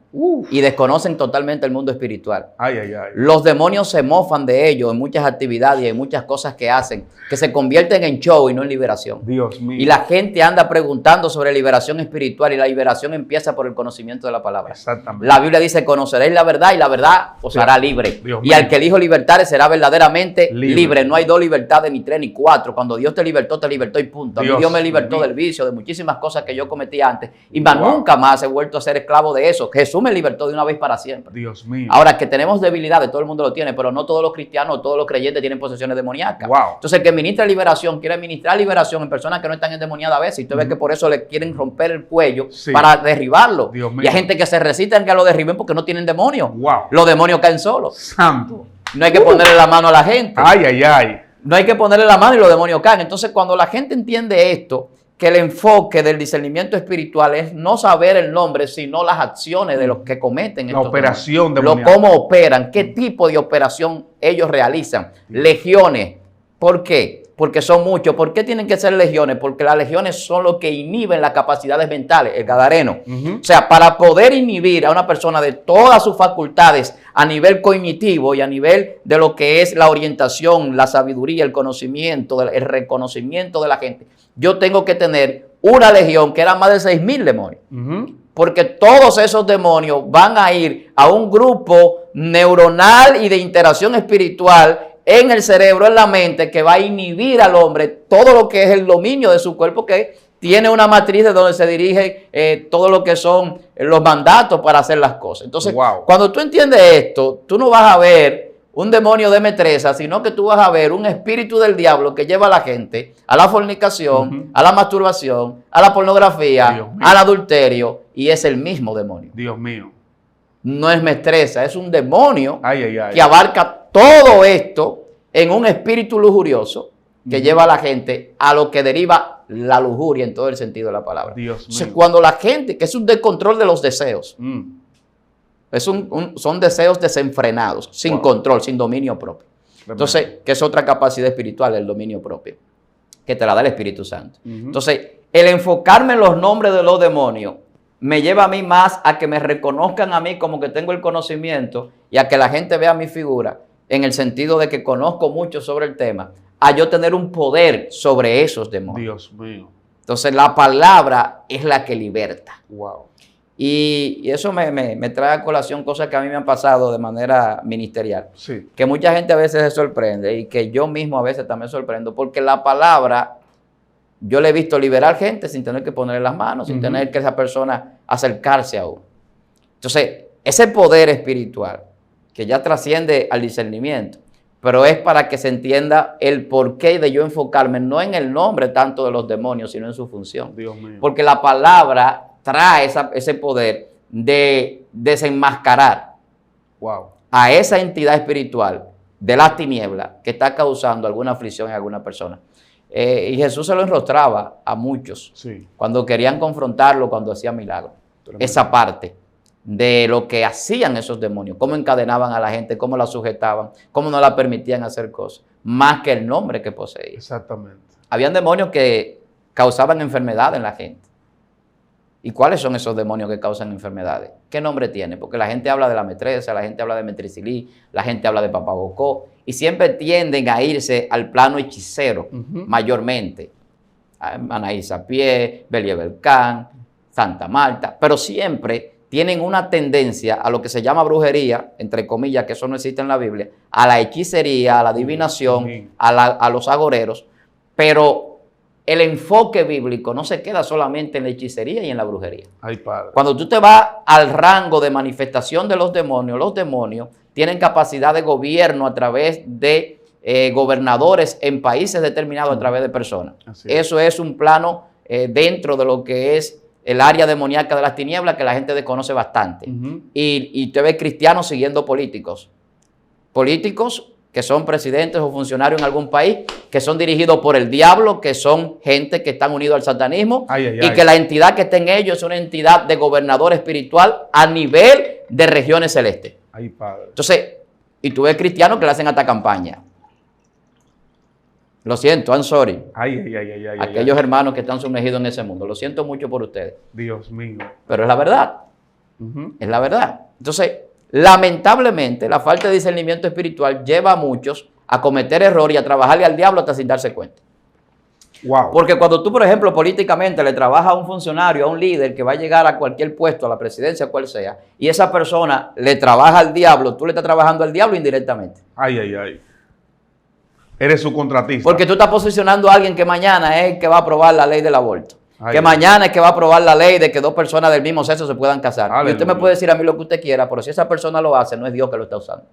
y desconocen totalmente el mundo espiritual. Ay, ay, ay. Los demonios se mofan de ellos en muchas actividades y en muchas cosas que hacen, que se convierten en show y no en liberación. Dios mío. Y la gente anda preguntando sobre liberación espiritual y la liberación empieza por el conocimiento de la palabra. Exactamente. La Biblia dice, conoceréis la verdad y la verdad os hará libre. Dios Y mío. al que elijo libertad será verdaderamente Libre. libre. No hay dos libertades, ni tres, ni cuatro. Cuando Dios te libertó y punto. A mí Dios me libertó mío. del vicio, de muchísimas cosas que yo cometí antes. Y más Wow. nunca más he vuelto a ser esclavo de eso. Jesús me libertó de una vez para siempre. Dios mío. Ahora, que tenemos debilidades, todo el mundo lo tiene, pero no todos los cristianos, todos los creyentes tienen posesiones demoníacas. Wow. Entonces, el que ministra liberación quiere ministrar liberación en personas que no están endemoniadas a veces. Y usted ve que por eso le quieren romper el cuello Sí. para derribarlo. Dios mío. Y hay gente que se resiste en que lo derriben porque no tienen demonios. Wow. Los demonios caen solos. Santo. No hay que ponerle la mano a la gente. Ay, ay, ay. No hay que ponerle la mano y los demonios caen. Entonces, cuando la gente entiende esto, que el enfoque del discernimiento espiritual es no saber el nombre, sino las acciones de los que cometen La estos operación demonios. demoníaca. Cómo operan, qué tipo de operación ellos realizan. Legiones. ¿Por qué? Porque son muchos. ¿Por qué tienen que ser legiones? Porque las legiones son los que inhiben las capacidades mentales, el gadareno. O sea, para poder inhibir a una persona de todas sus facultades a nivel cognitivo y a nivel de lo que es la orientación, la sabiduría, el conocimiento, el reconocimiento de la gente, yo tengo que tener una legión que eran más de 6,000 demonios. Porque todos esos demonios van a ir a un grupo neuronal y de interacción espiritual en el cerebro, en la mente, que va a inhibir al hombre todo lo que es el dominio de su cuerpo, que tiene una matriz de donde se dirige todo lo que son los mandatos para hacer las cosas. Entonces, Wow. cuando tú entiendes esto, tú no vas a ver un demonio de Metresa, sino que tú vas a ver un espíritu del diablo que lleva a la gente a la fornicación, a la masturbación, a la pornografía, Dios mío. al adulterio, y es el mismo demonio. Dios mío. No es Metresa, es un demonio Ay, ay, ay. que abarca todo esto en un espíritu lujurioso que lleva a la gente a lo que deriva la lujuria en todo el sentido de la palabra. Dios Entonces, mío. cuando la gente, que es un descontrol de los deseos, son deseos desenfrenados, sin Wow. control, sin dominio propio. Entonces, que es otra capacidad espiritual, el dominio propio, que te la da el Espíritu Santo. Entonces, el enfocarme en los nombres de los demonios me lleva a mí más a que me reconozcan a mí como que tengo el conocimiento y a que la gente vea mi figura en el sentido de que conozco mucho sobre el tema, a yo tener un poder sobre esos demonios. Dios mío. Entonces, la palabra es la que liberta. Wow. Y eso me trae a colación cosas que a mí me han pasado de manera ministerial. Sí. Que mucha gente a veces se sorprende y que yo mismo a veces también sorprendo, porque la palabra, yo le he visto liberar gente sin tener que ponerle las manos, sin tener que esa persona acercarse a uno. Entonces, ese poder espiritual que ya trasciende al discernimiento, pero es para que se entienda el porqué de yo enfocarme no en el nombre tanto de los demonios, sino en su función. Dios mío. Porque la palabra trae ese poder de desenmascarar Wow. a esa entidad espiritual de las tinieblas que está causando alguna aflicción en alguna persona. Y Jesús se lo enrostraba a muchos Sí. cuando querían confrontarlo, cuando hacía milagros. Tremendo. Esa parte de lo que hacían esos demonios, cómo encadenaban a la gente, cómo la sujetaban, cómo no la permitían hacer cosas, más que el nombre que poseía. Exactamente. Habían demonios que causaban enfermedad en la gente. ¿Y cuáles son esos demonios que causan enfermedades? ¿Qué nombre tiene? Porque la gente habla de la Metresa, la gente habla de Metricilí, la gente habla de Papabocó, y siempre tienden a irse al plano hechicero, mayormente. Anaísa Pie, Beliebelcán, Santa Marta, pero siempre tienen una tendencia a lo que se llama brujería, entre comillas, que eso no existe en la Biblia, a la hechicería, a la adivinación, a los agoreros, pero el enfoque bíblico no se queda solamente en la hechicería y en la brujería. Ay, Padre. Cuando tú te vas al rango de manifestación de los demonios tienen capacidad de gobierno a través de gobernadores en países determinados a través de personas. Eso es un plano dentro de lo que es el área demoníaca de las tinieblas que la gente desconoce bastante. Y te ves cristianos siguiendo políticos. Políticos que son presidentes o funcionarios en algún país, que son dirigidos por el diablo, que son gente que están unidos al satanismo, y que la entidad que está en ellos es una entidad de gobernador espiritual a nivel de regiones celestes. Ay, Padre. Entonces, y tú ves cristianos que le hacen hasta campaña. Lo siento, I'm sorry. Aquellos hermanos que están sumergidos en ese mundo. Lo siento mucho por ustedes. Dios mío. Pero es la verdad. Es la verdad. Entonces, lamentablemente, la falta de discernimiento espiritual lleva a muchos a cometer errores y a trabajarle al diablo hasta sin darse cuenta. Wow. Porque cuando tú, por ejemplo, políticamente le trabajas a un funcionario, a un líder que va a llegar a cualquier puesto, a la presidencia, cual sea, y esa persona le trabaja al diablo, tú le estás trabajando al diablo indirectamente. Eres su contratista. Porque tú estás posicionando a alguien que mañana es el que va a aprobar la ley del aborto. Mañana es que va a aprobar la ley de que dos personas del mismo sexo se puedan casar. Aleluya. Y usted me puede decir a mí lo que usted quiera, pero si esa persona lo hace, no es Dios que lo está usando.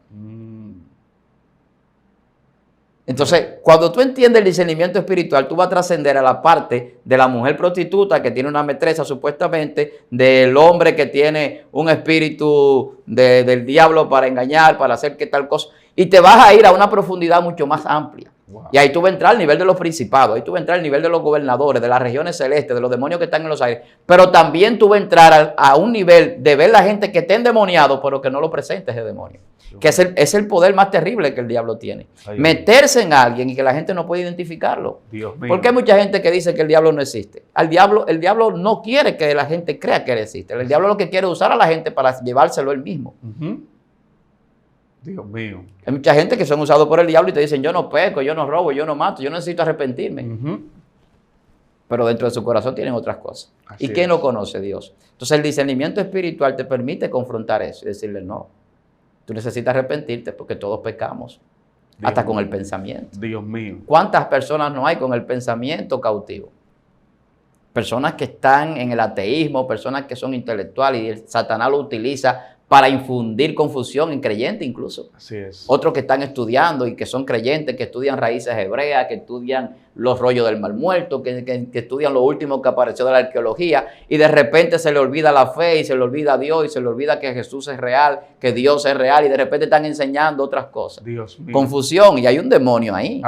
Entonces, cuando tú entiendes el discernimiento espiritual, tú vas a trascender a la parte de la mujer prostituta que tiene una metresa supuestamente, del hombre que tiene un espíritu del diablo para engañar, para hacer que tal cosa, y te vas a ir a una profundidad mucho más amplia. Wow. Y ahí tú vas a entrar al nivel de los principados, ahí tú vas a entrar al nivel de los gobernadores, de las regiones celestes, de los demonios que están en los aires, pero también tú vas a entrar a un nivel de ver la gente que está endemoniado, pero que no lo presente ese demonio. Que es el poder más terrible que el diablo tiene. Meterse en alguien y que la gente no puede identificarlo. Dios mío. Porque hay mucha gente que dice que el diablo no existe. El diablo no quiere que la gente crea que él existe. El diablo lo que quiere es usar a la gente para llevárselo él mismo. Dios mío. Hay mucha gente que son usados por el diablo y te dicen, yo no peco, yo no robo, yo no mato, yo no necesito arrepentirme. Pero dentro de su corazón tienen otras cosas. ¿Y quién lo conoce? Dios. Entonces el discernimiento espiritual te permite confrontar eso y decirle, no, tú necesitas arrepentirte porque todos pecamos. Dios hasta mío. con el pensamiento. Dios mío. ¿Cuántas personas no hay con el pensamiento cautivo? Personas que están en el ateísmo, personas que son intelectuales y el Satanás lo utiliza para infundir confusión en creyentes incluso. Así es. Otros que están estudiando y que son creyentes, que estudian raíces hebreas, que estudian los rollos del mar muerto, que estudian lo último que apareció de la arqueología y de repente se le olvida la fe y se le olvida a Dios y se le olvida que Jesús es real, que Dios es real y de repente están enseñando otras cosas. Dios mío. Confusión y hay un demonio ahí.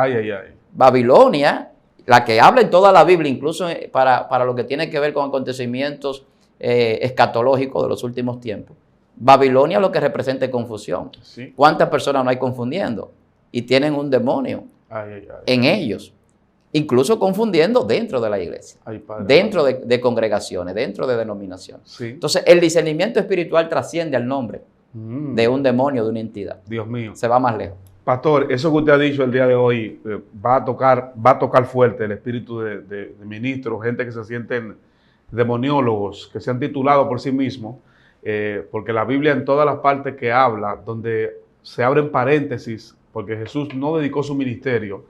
Babilonia, la que habla en toda la Biblia, incluso para lo que tiene que ver con acontecimientos escatológicos de los últimos tiempos. Babilonia lo que representa es confusión. Sí. ¿Cuántas personas no hay confundiendo? Y tienen un demonio en ellos. Incluso confundiendo dentro de la iglesia. Dentro de congregaciones, dentro de denominaciones. Sí. Entonces, el discernimiento espiritual trasciende al nombre de un demonio, de una entidad. Dios mío. Se va más lejos. Pastor, eso que usted ha dicho el día de hoy va a tocar fuerte el espíritu de ministros, gente que se sienten demoniólogos, que se han titulado por sí mismos. Porque la Biblia en todas las partes que habla, donde se abren paréntesis, porque Jesús no dedicó su ministerio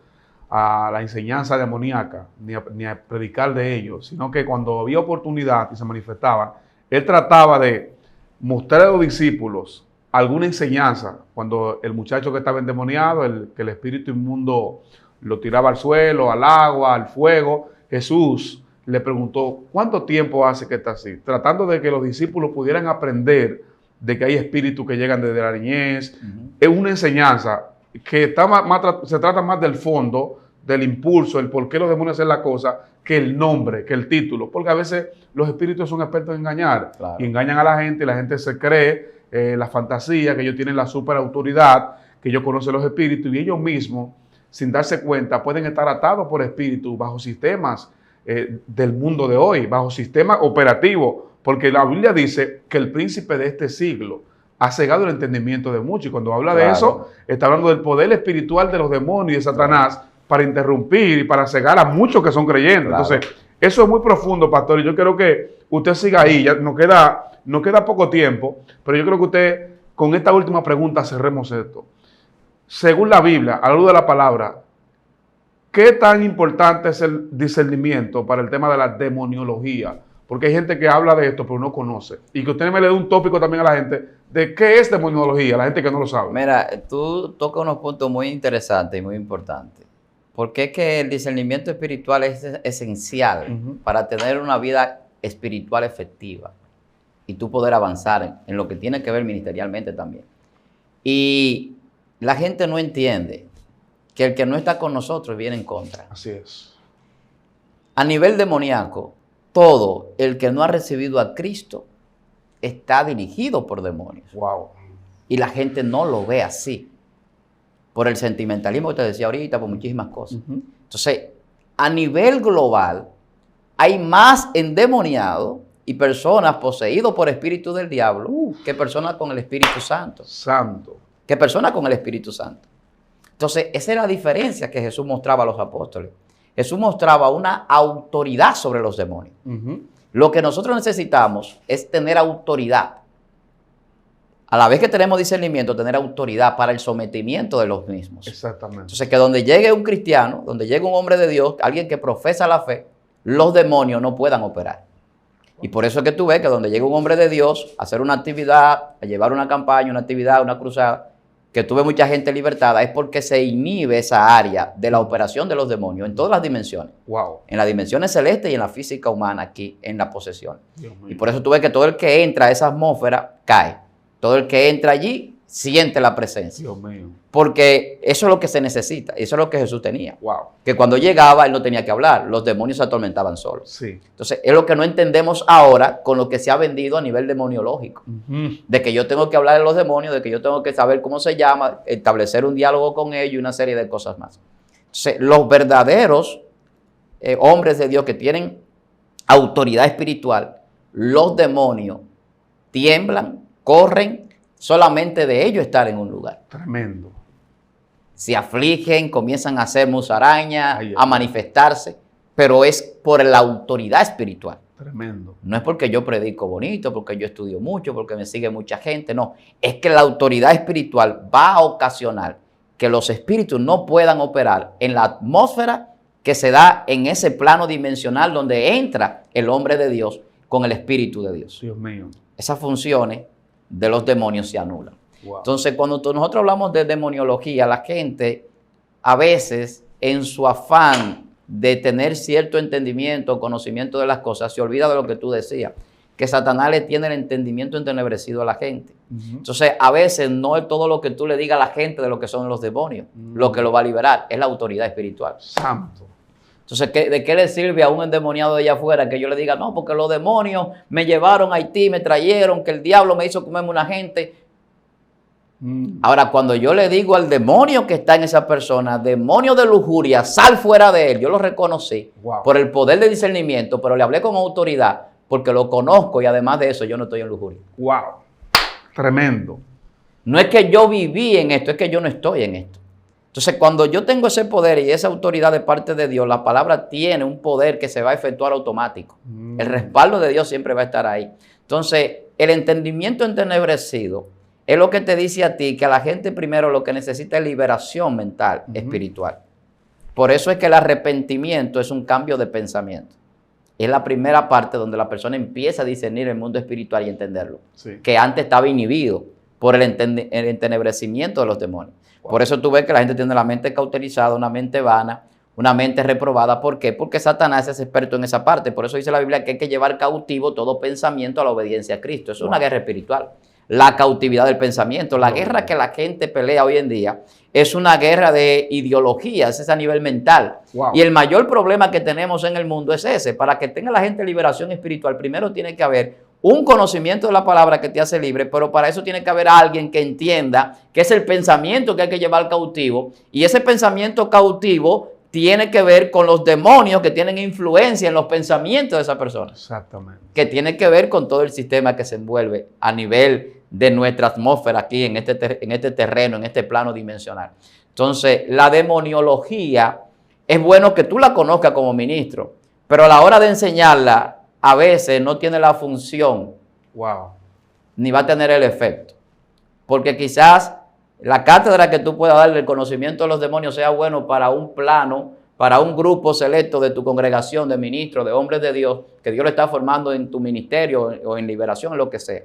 a la enseñanza demoníaca, ni a predicar de ellos, sino que cuando había oportunidad y se manifestaba, Él trataba de mostrar a los discípulos alguna enseñanza. Cuando el muchacho que estaba endemoniado, que el espíritu inmundo lo tiraba al suelo, al agua, al fuego, Jesús le preguntó, ¿cuánto tiempo hace que está así? Tratando de que los discípulos pudieran aprender de que hay espíritus que llegan desde la niñez. Es una enseñanza que se trata más del fondo, del impulso, el por qué los demonios hacen la cosa, que el nombre, que el título. Porque a veces los espíritus son expertos en engañar. Claro. Y engañan a la gente y la gente se cree la fantasía, que ellos tienen la superautoridad, que ellos conocen los espíritus y ellos mismos, sin darse cuenta, pueden estar atados por espíritus bajo sistemas del mundo de hoy, bajo sistema operativo, porque la Biblia dice que el príncipe de este siglo ha cegado el entendimiento de muchos, y cuando habla de eso, está hablando del poder espiritual de los demonios y de Satanás para interrumpir y para cegar a muchos que son creyentes. Entonces, eso es muy profundo, pastor, y yo creo que usted siga ahí, ya nos queda poco tiempo, pero yo creo que usted, con esta última pregunta, cerremos esto. Según la Biblia, a la luz de la palabra, ¿qué tan importante es el discernimiento para el tema de la demoniología? Porque hay gente que habla de esto, pero no conoce. Y que usted me le dé un tópico también a la gente de qué es demoniología, la gente que no lo sabe. Mira, tú tocas unos puntos muy interesantes y muy importantes. Porque es que el discernimiento espiritual es esencial para tener una vida espiritual efectiva y tú poder avanzar en lo que tiene que ver ministerialmente también. Y la gente no entiende que el que no está con nosotros viene en contra. Así es. A nivel demoníaco, todo el que no ha recibido a Cristo está dirigido por demonios. Wow. Y la gente no lo ve así. Por el sentimentalismo que te decía ahorita, por muchísimas cosas. Entonces, a nivel global, hay más endemoniados y personas poseídas por espíritu del diablo que personas con el Espíritu Santo. Que personas con el Espíritu Santo. Entonces, esa era la diferencia que Jesús mostraba a los apóstoles. Jesús mostraba una autoridad sobre los demonios. Lo que nosotros necesitamos es tener autoridad. A la vez que tenemos discernimiento, tener autoridad para el sometimiento de los mismos. Exactamente. Entonces, que donde llegue un cristiano, donde llegue un hombre de Dios, alguien que profesa la fe, los demonios no puedan operar. Y por eso es que tú ves que donde llega un hombre de Dios a hacer una actividad, a llevar una campaña, una actividad, una cruzada, que tuve mucha gente libertada, es porque se inhibe esa área de la operación de los demonios en todas las dimensiones. Wow. En las dimensiones celestes y en la física humana aquí, en la posesión. Y por eso tú ves que todo el que entra a esa atmósfera cae. Todo el que entra allí siente la presencia. Dios mío. Porque eso es lo que se necesita. Eso es lo que Jesús tenía. Wow. Que cuando llegaba, él no tenía que hablar. Los demonios se atormentaban solos. Sí. Entonces, es lo que no entendemos ahora con lo que se ha vendido a nivel demoniológico. De que yo tengo que hablar de los demonios, de que yo tengo que saber cómo se llama, establecer un diálogo con ellos y una serie de cosas más. Entonces, los verdaderos hombres de Dios que tienen autoridad espiritual, los demonios tiemblan, corren, solamente de ellos estar en un lugar. Tremendo. Se afligen, comienzan a hacer musaraña, a manifestarse, pero es por la autoridad espiritual. Tremendo. No es porque yo predico bonito, porque yo estudio mucho, porque me sigue mucha gente, no. Es que la autoridad espiritual va a ocasionar que los espíritus no puedan operar en la atmósfera que se da en ese plano dimensional donde entra el hombre de Dios con el Espíritu de Dios. Dios mío. Esas funciones de los demonios se anulan. Wow. Entonces, cuando nosotros hablamos de demoniología, la gente a veces en su afán de tener cierto entendimiento, conocimiento de las cosas, se olvida de lo que tú decías, que Satanás le tiene el entendimiento entenebrecido a la gente. Entonces, a veces no es todo lo que tú le digas a la gente de lo que son los demonios, lo que lo va a liberar, es la autoridad espiritual. Santo. Entonces, ¿de qué le sirve a un endemoniado de allá afuera que yo le diga, no, porque los demonios me llevaron a Haití, me trajeron, que el diablo me hizo comerme una gente? Ahora, cuando yo le digo al demonio que está en esa persona, demonio de lujuria, sal fuera de él, yo lo reconocí por el poder de discernimiento, pero le hablé con autoridad porque lo conozco y además de eso yo no estoy en lujuria. Wow. Tremendo. No es que yo viví en esto, es que yo no estoy en esto. Entonces, cuando yo tengo ese poder y esa autoridad de parte de Dios, la palabra tiene un poder que se va a efectuar automático. El respaldo de Dios siempre va a estar ahí. Entonces, el entendimiento entenebrecido es lo que te dice a ti que a la gente primero lo que necesita es liberación mental, espiritual. Por eso es que el arrepentimiento es un cambio de pensamiento. Es la primera parte donde la persona empieza a discernir el mundo espiritual y entenderlo. Sí. Que antes estaba inhibido por el entenebrecimiento de los demonios. Por eso tú ves que la gente tiene la mente cauterizada, una mente vana, una mente reprobada. ¿Por qué? Porque Satanás es experto en esa parte. Por eso dice la Biblia que hay que llevar cautivo todo pensamiento a la obediencia a Cristo. Eso es una guerra espiritual. La cautividad del pensamiento. La guerra que la gente pelea hoy en día es una guerra de ideologías, es a nivel mental. Y el mayor problema que tenemos en el mundo es ese. Para que tenga la gente liberación espiritual, primero tiene que haber un conocimiento de la palabra que te hace libre, pero para eso tiene que haber alguien que entienda que es el pensamiento que hay que llevar cautivo, y ese pensamiento cautivo tiene que ver con los demonios que tienen influencia en los pensamientos de esa persona. Exactamente. Que tiene que ver con todo el sistema que se envuelve a nivel de nuestra atmósfera aquí, en este terreno, en este plano dimensional. Entonces, la demoniología es bueno que tú la conozcas como ministro, pero a la hora de enseñarla, a veces no tiene la función, ni va a tener el efecto. Porque quizás la cátedra que tú puedas darle, el conocimiento de los demonios, sea bueno para un plano para un grupo selecto de tu congregación, de ministros, de hombres de Dios, que Dios lo está formando en tu ministerio o en liberación, en lo que sea.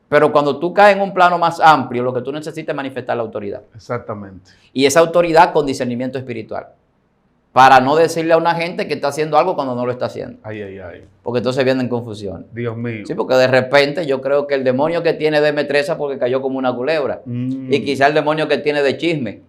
Pero cuando tú caes en un plano más amplio, lo que tú necesitas es manifestar la autoridad. Exactamente. Y esa autoridad con discernimiento espiritual. Para no decirle a una gente que está haciendo algo cuando no lo está haciendo. Ay, ay, ay. Porque entonces vienen confusiones. Dios mío. Sí, porque de repente yo creo que el demonio que tiene de metresa porque cayó como una culebra. Y quizá el demonio que tiene de chisme.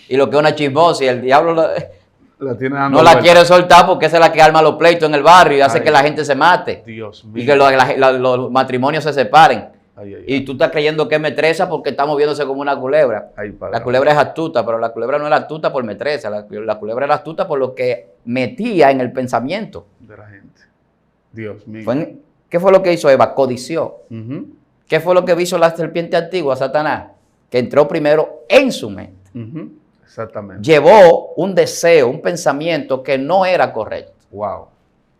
Y lo que es una chismosa y el diablo la tiene dando no la vuelta. quiere soltar porque esa es la que arma los pleitos en el barrio y hace Ay, que la gente se mate. Dios mío. Y que los matrimonios se separen. Ay, ay, Y tú estás creyendo que es metresa porque está moviéndose como una culebra. ay, padre. La culebra es astuta, pero la culebra no era astuta por metresa. La culebra era astuta por lo que metía en el pensamiento. De la gente. Dios mío. ¿Qué fue lo que hizo Eva? Codició. Ujú, ¿Qué fue lo que hizo la serpiente antigua, Satanás? Que entró primero en su mente. ujú. Exactamente. Llevó un deseo, un pensamiento que no era correcto. Wow.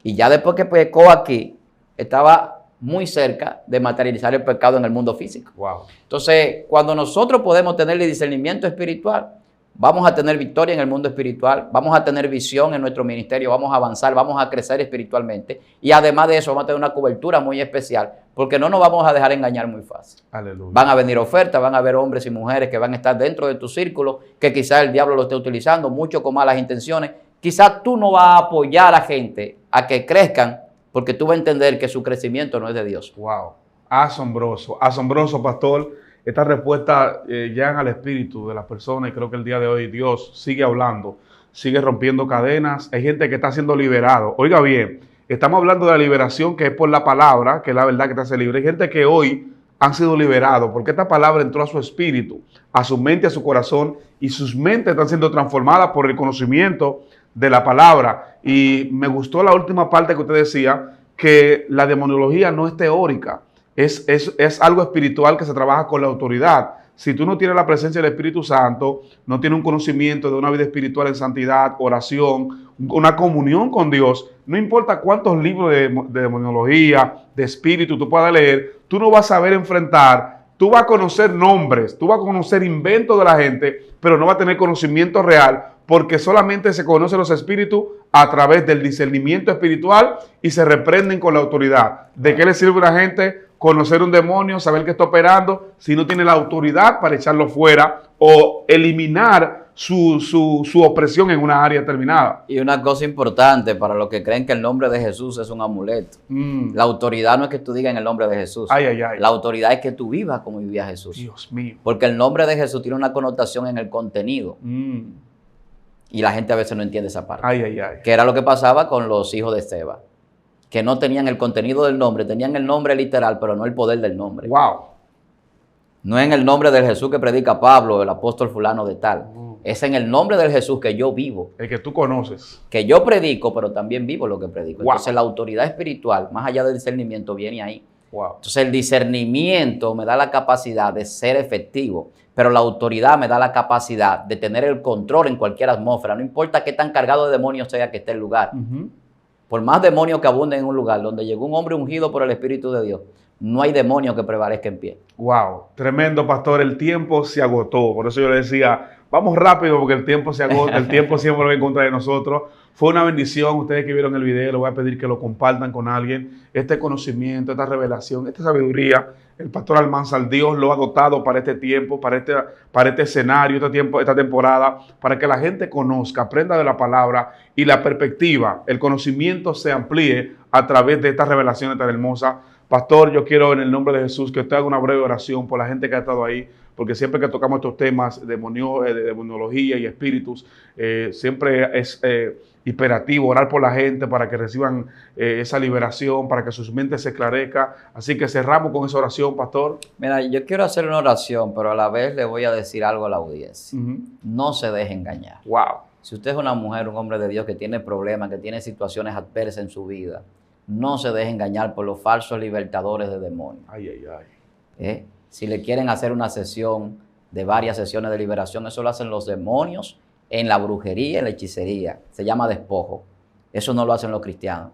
Y ya después que pecó aquí, estaba muy cerca de materializar el pecado en el mundo físico. Wow. Entonces, cuando nosotros podemos tener el discernimiento espiritual, vamos a tener victoria en el mundo espiritual, vamos a tener visión en nuestro ministerio, vamos a avanzar, vamos a crecer espiritualmente y además de eso vamos a tener una cobertura muy especial porque no nos vamos a dejar engañar muy fácil. Aleluya. Van a venir ofertas, van a haber hombres y mujeres que van a estar dentro de tu círculo, que quizás el diablo lo esté utilizando, mucho con malas intenciones. Quizás tú no vas a apoyar a gente a que crezcan porque tú vas a entender que su crecimiento no es de Dios. Wow. Asombroso. Asombroso, pastor. Esta respuesta llegan al espíritu de las personas y creo que el día de hoy Dios sigue hablando, sigue rompiendo cadenas. Hay gente que está siendo liberado. Oiga bien, estamos hablando de la liberación que es por la palabra, que es la verdad que te hace libre. Hay gente que hoy han sido liberados porque esta palabra entró a su espíritu, a su mente, a su corazón y sus mentes están siendo transformadas por el conocimiento de la palabra. Y me gustó la última parte que usted decía, que la demonología no es teórica. Es algo espiritual que se trabaja con la autoridad. Si tú no tienes la presencia del Espíritu Santo, no tienes un conocimiento de una vida espiritual en santidad, oración, una comunión con Dios, no importa cuántos libros de demonología, de espíritu tú puedas leer, tú no vas a saber enfrentar, tú vas a conocer nombres, tú vas a conocer inventos de la gente, pero no vas a tener conocimiento real, porque solamente se conocen los espíritus a través del discernimiento espiritual y se reprenden con la autoridad. ¿De qué le sirve a la gente conocer un demonio, saber que está operando, si no tiene la autoridad para echarlo fuera o eliminar su opresión en una área determinada? Y una cosa importante para los que creen que el nombre de Jesús es un amuleto. La autoridad no es que tú digas en el nombre de Jesús. Ay, ay, ay. La autoridad es que tú vivas como vivía Jesús. Dios mío. Porque el nombre de Jesús tiene una connotación en el contenido. Y la gente a veces no entiende esa parte. Ay, ay, ay. Que era lo que pasaba con los hijos de Esteban. Que no tenían el contenido del nombre, tenían el nombre literal, pero no el poder del nombre. Wow. No es en el nombre del Jesús que predica Pablo, el apóstol fulano de tal. Es en el nombre del Jesús que yo vivo. El que tú conoces. Que yo predico, pero también vivo lo que predico. Wow. Entonces la autoridad espiritual, más allá del discernimiento, viene ahí. Wow. Entonces el discernimiento me da la capacidad de ser efectivo, pero la autoridad me da la capacidad de tener el control en cualquier atmósfera. No importa qué tan cargado de demonios sea que esté el lugar. Por más demonios que abunden en un lugar donde llegó un hombre ungido por el Espíritu de Dios, no hay demonio que prevalezca en pie. Wow, tremendo, pastor. El tiempo se agotó. Por eso yo le decía, vamos rápido porque el tiempo se agota. El tiempo siempre va en contra de nosotros. Fue una bendición. Ustedes que vieron el video, les voy a pedir que lo compartan con alguien. Este conocimiento, esta revelación, esta sabiduría, el pastor Almanzar, Dios lo ha dotado para este tiempo, para este escenario, esta temporada, para que la gente conozca, aprenda de la palabra y la perspectiva, el conocimiento se amplíe a través de estas revelaciones tan hermosas. Pastor, yo quiero en el nombre de Jesús que usted haga una breve oración por la gente que ha estado ahí, porque siempre que tocamos estos temas de demonología y espíritus, siempre es imperativo orar por la gente para que reciban esa liberación, para que sus mentes se esclarezcan. Así que cerramos con esa oración, pastor. Mira, yo quiero hacer una oración, pero a la vez le voy a decir algo a la audiencia. No se deje engañar. Wow. Si usted es una mujer, un hombre de Dios que tiene problemas, que tiene situaciones adversas en su vida, no se deje engañar por los falsos libertadores de demonios. Ay, ay, ay. Si le quieren hacer una sesión de varias sesiones de liberación, eso lo hacen los demonios en la brujería, en la hechicería. Se llama despojo. Eso no lo hacen los cristianos.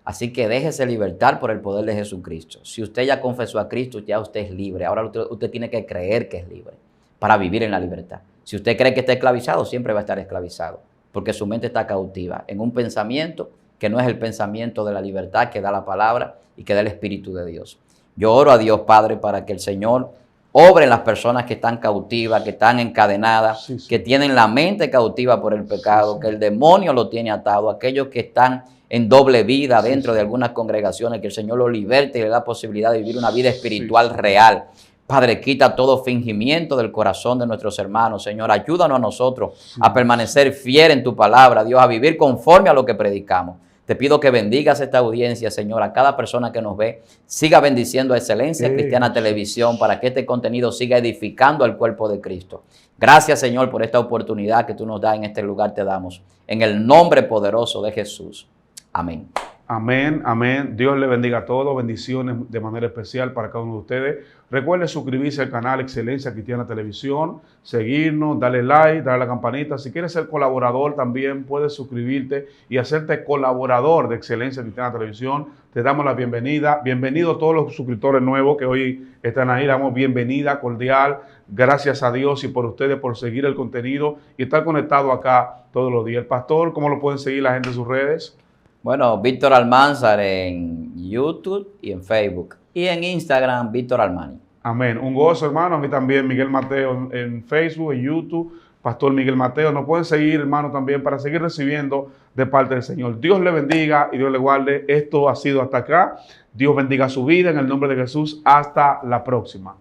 Así que déjese libertar por el poder de Jesucristo. Si usted ya confesó a Cristo, ya usted es libre. Ahora usted tiene que creer que es libre para vivir en la libertad. Si usted cree que está esclavizado, siempre va a estar esclavizado. porque su mente está cautiva en un pensamiento que no es el pensamiento de la libertad que da la palabra y que da el Espíritu de Dios. Yo oro a Dios, Padre, para que el Señor obre en las personas que están cautivas, que están encadenadas, que tienen la mente cautiva por el pecado, que el demonio lo tiene atado, aquellos que están en doble vida dentro de algunas congregaciones, que el Señor lo liberte y le da posibilidad de vivir una vida espiritual real. Padre, quita todo fingimiento del corazón de nuestros hermanos. Señor, ayúdanos a nosotros a permanecer fiel en tu palabra, Dios, a vivir conforme a lo que predicamos. Te pido que bendigas esta audiencia, Señor, a cada persona que nos ve. Siga bendiciendo a Excelencia Cristiana Televisión para que este contenido siga edificando al cuerpo de Cristo. Gracias, Señor, por esta oportunidad que tú nos das en este lugar, te damos. En el nombre poderoso de Jesús. Amén. Amén, amén. Dios le bendiga a todos. Bendiciones de manera especial para cada uno de ustedes. Recuerde suscribirse al canal Excelencia Cristiana Televisión, seguirnos, darle like, darle a la campanita. Si quieres ser colaborador también puedes suscribirte y hacerte colaborador de Excelencia Cristiana Televisión. Te damos la bienvenida. Bienvenidos todos los suscriptores nuevos que hoy están ahí. Damos bienvenida cordial. Gracias a Dios y por ustedes por seguir el contenido y estar conectado acá todos los días. El pastor, ¿cómo lo pueden seguir la gente en sus redes? Bueno, Víctor Almanzar en YouTube y en Facebook. Y en Instagram, Víctor Almani. Amén. Un gozo, hermano. A mí también, Miguel Mateo en Facebook, en YouTube, Pastor Miguel Mateo. Nos pueden seguir, hermano, también para seguir recibiendo de parte del Señor. Dios le bendiga y Dios le guarde. Esto ha sido hasta acá. Dios bendiga su vida en el nombre de Jesús. Hasta la próxima.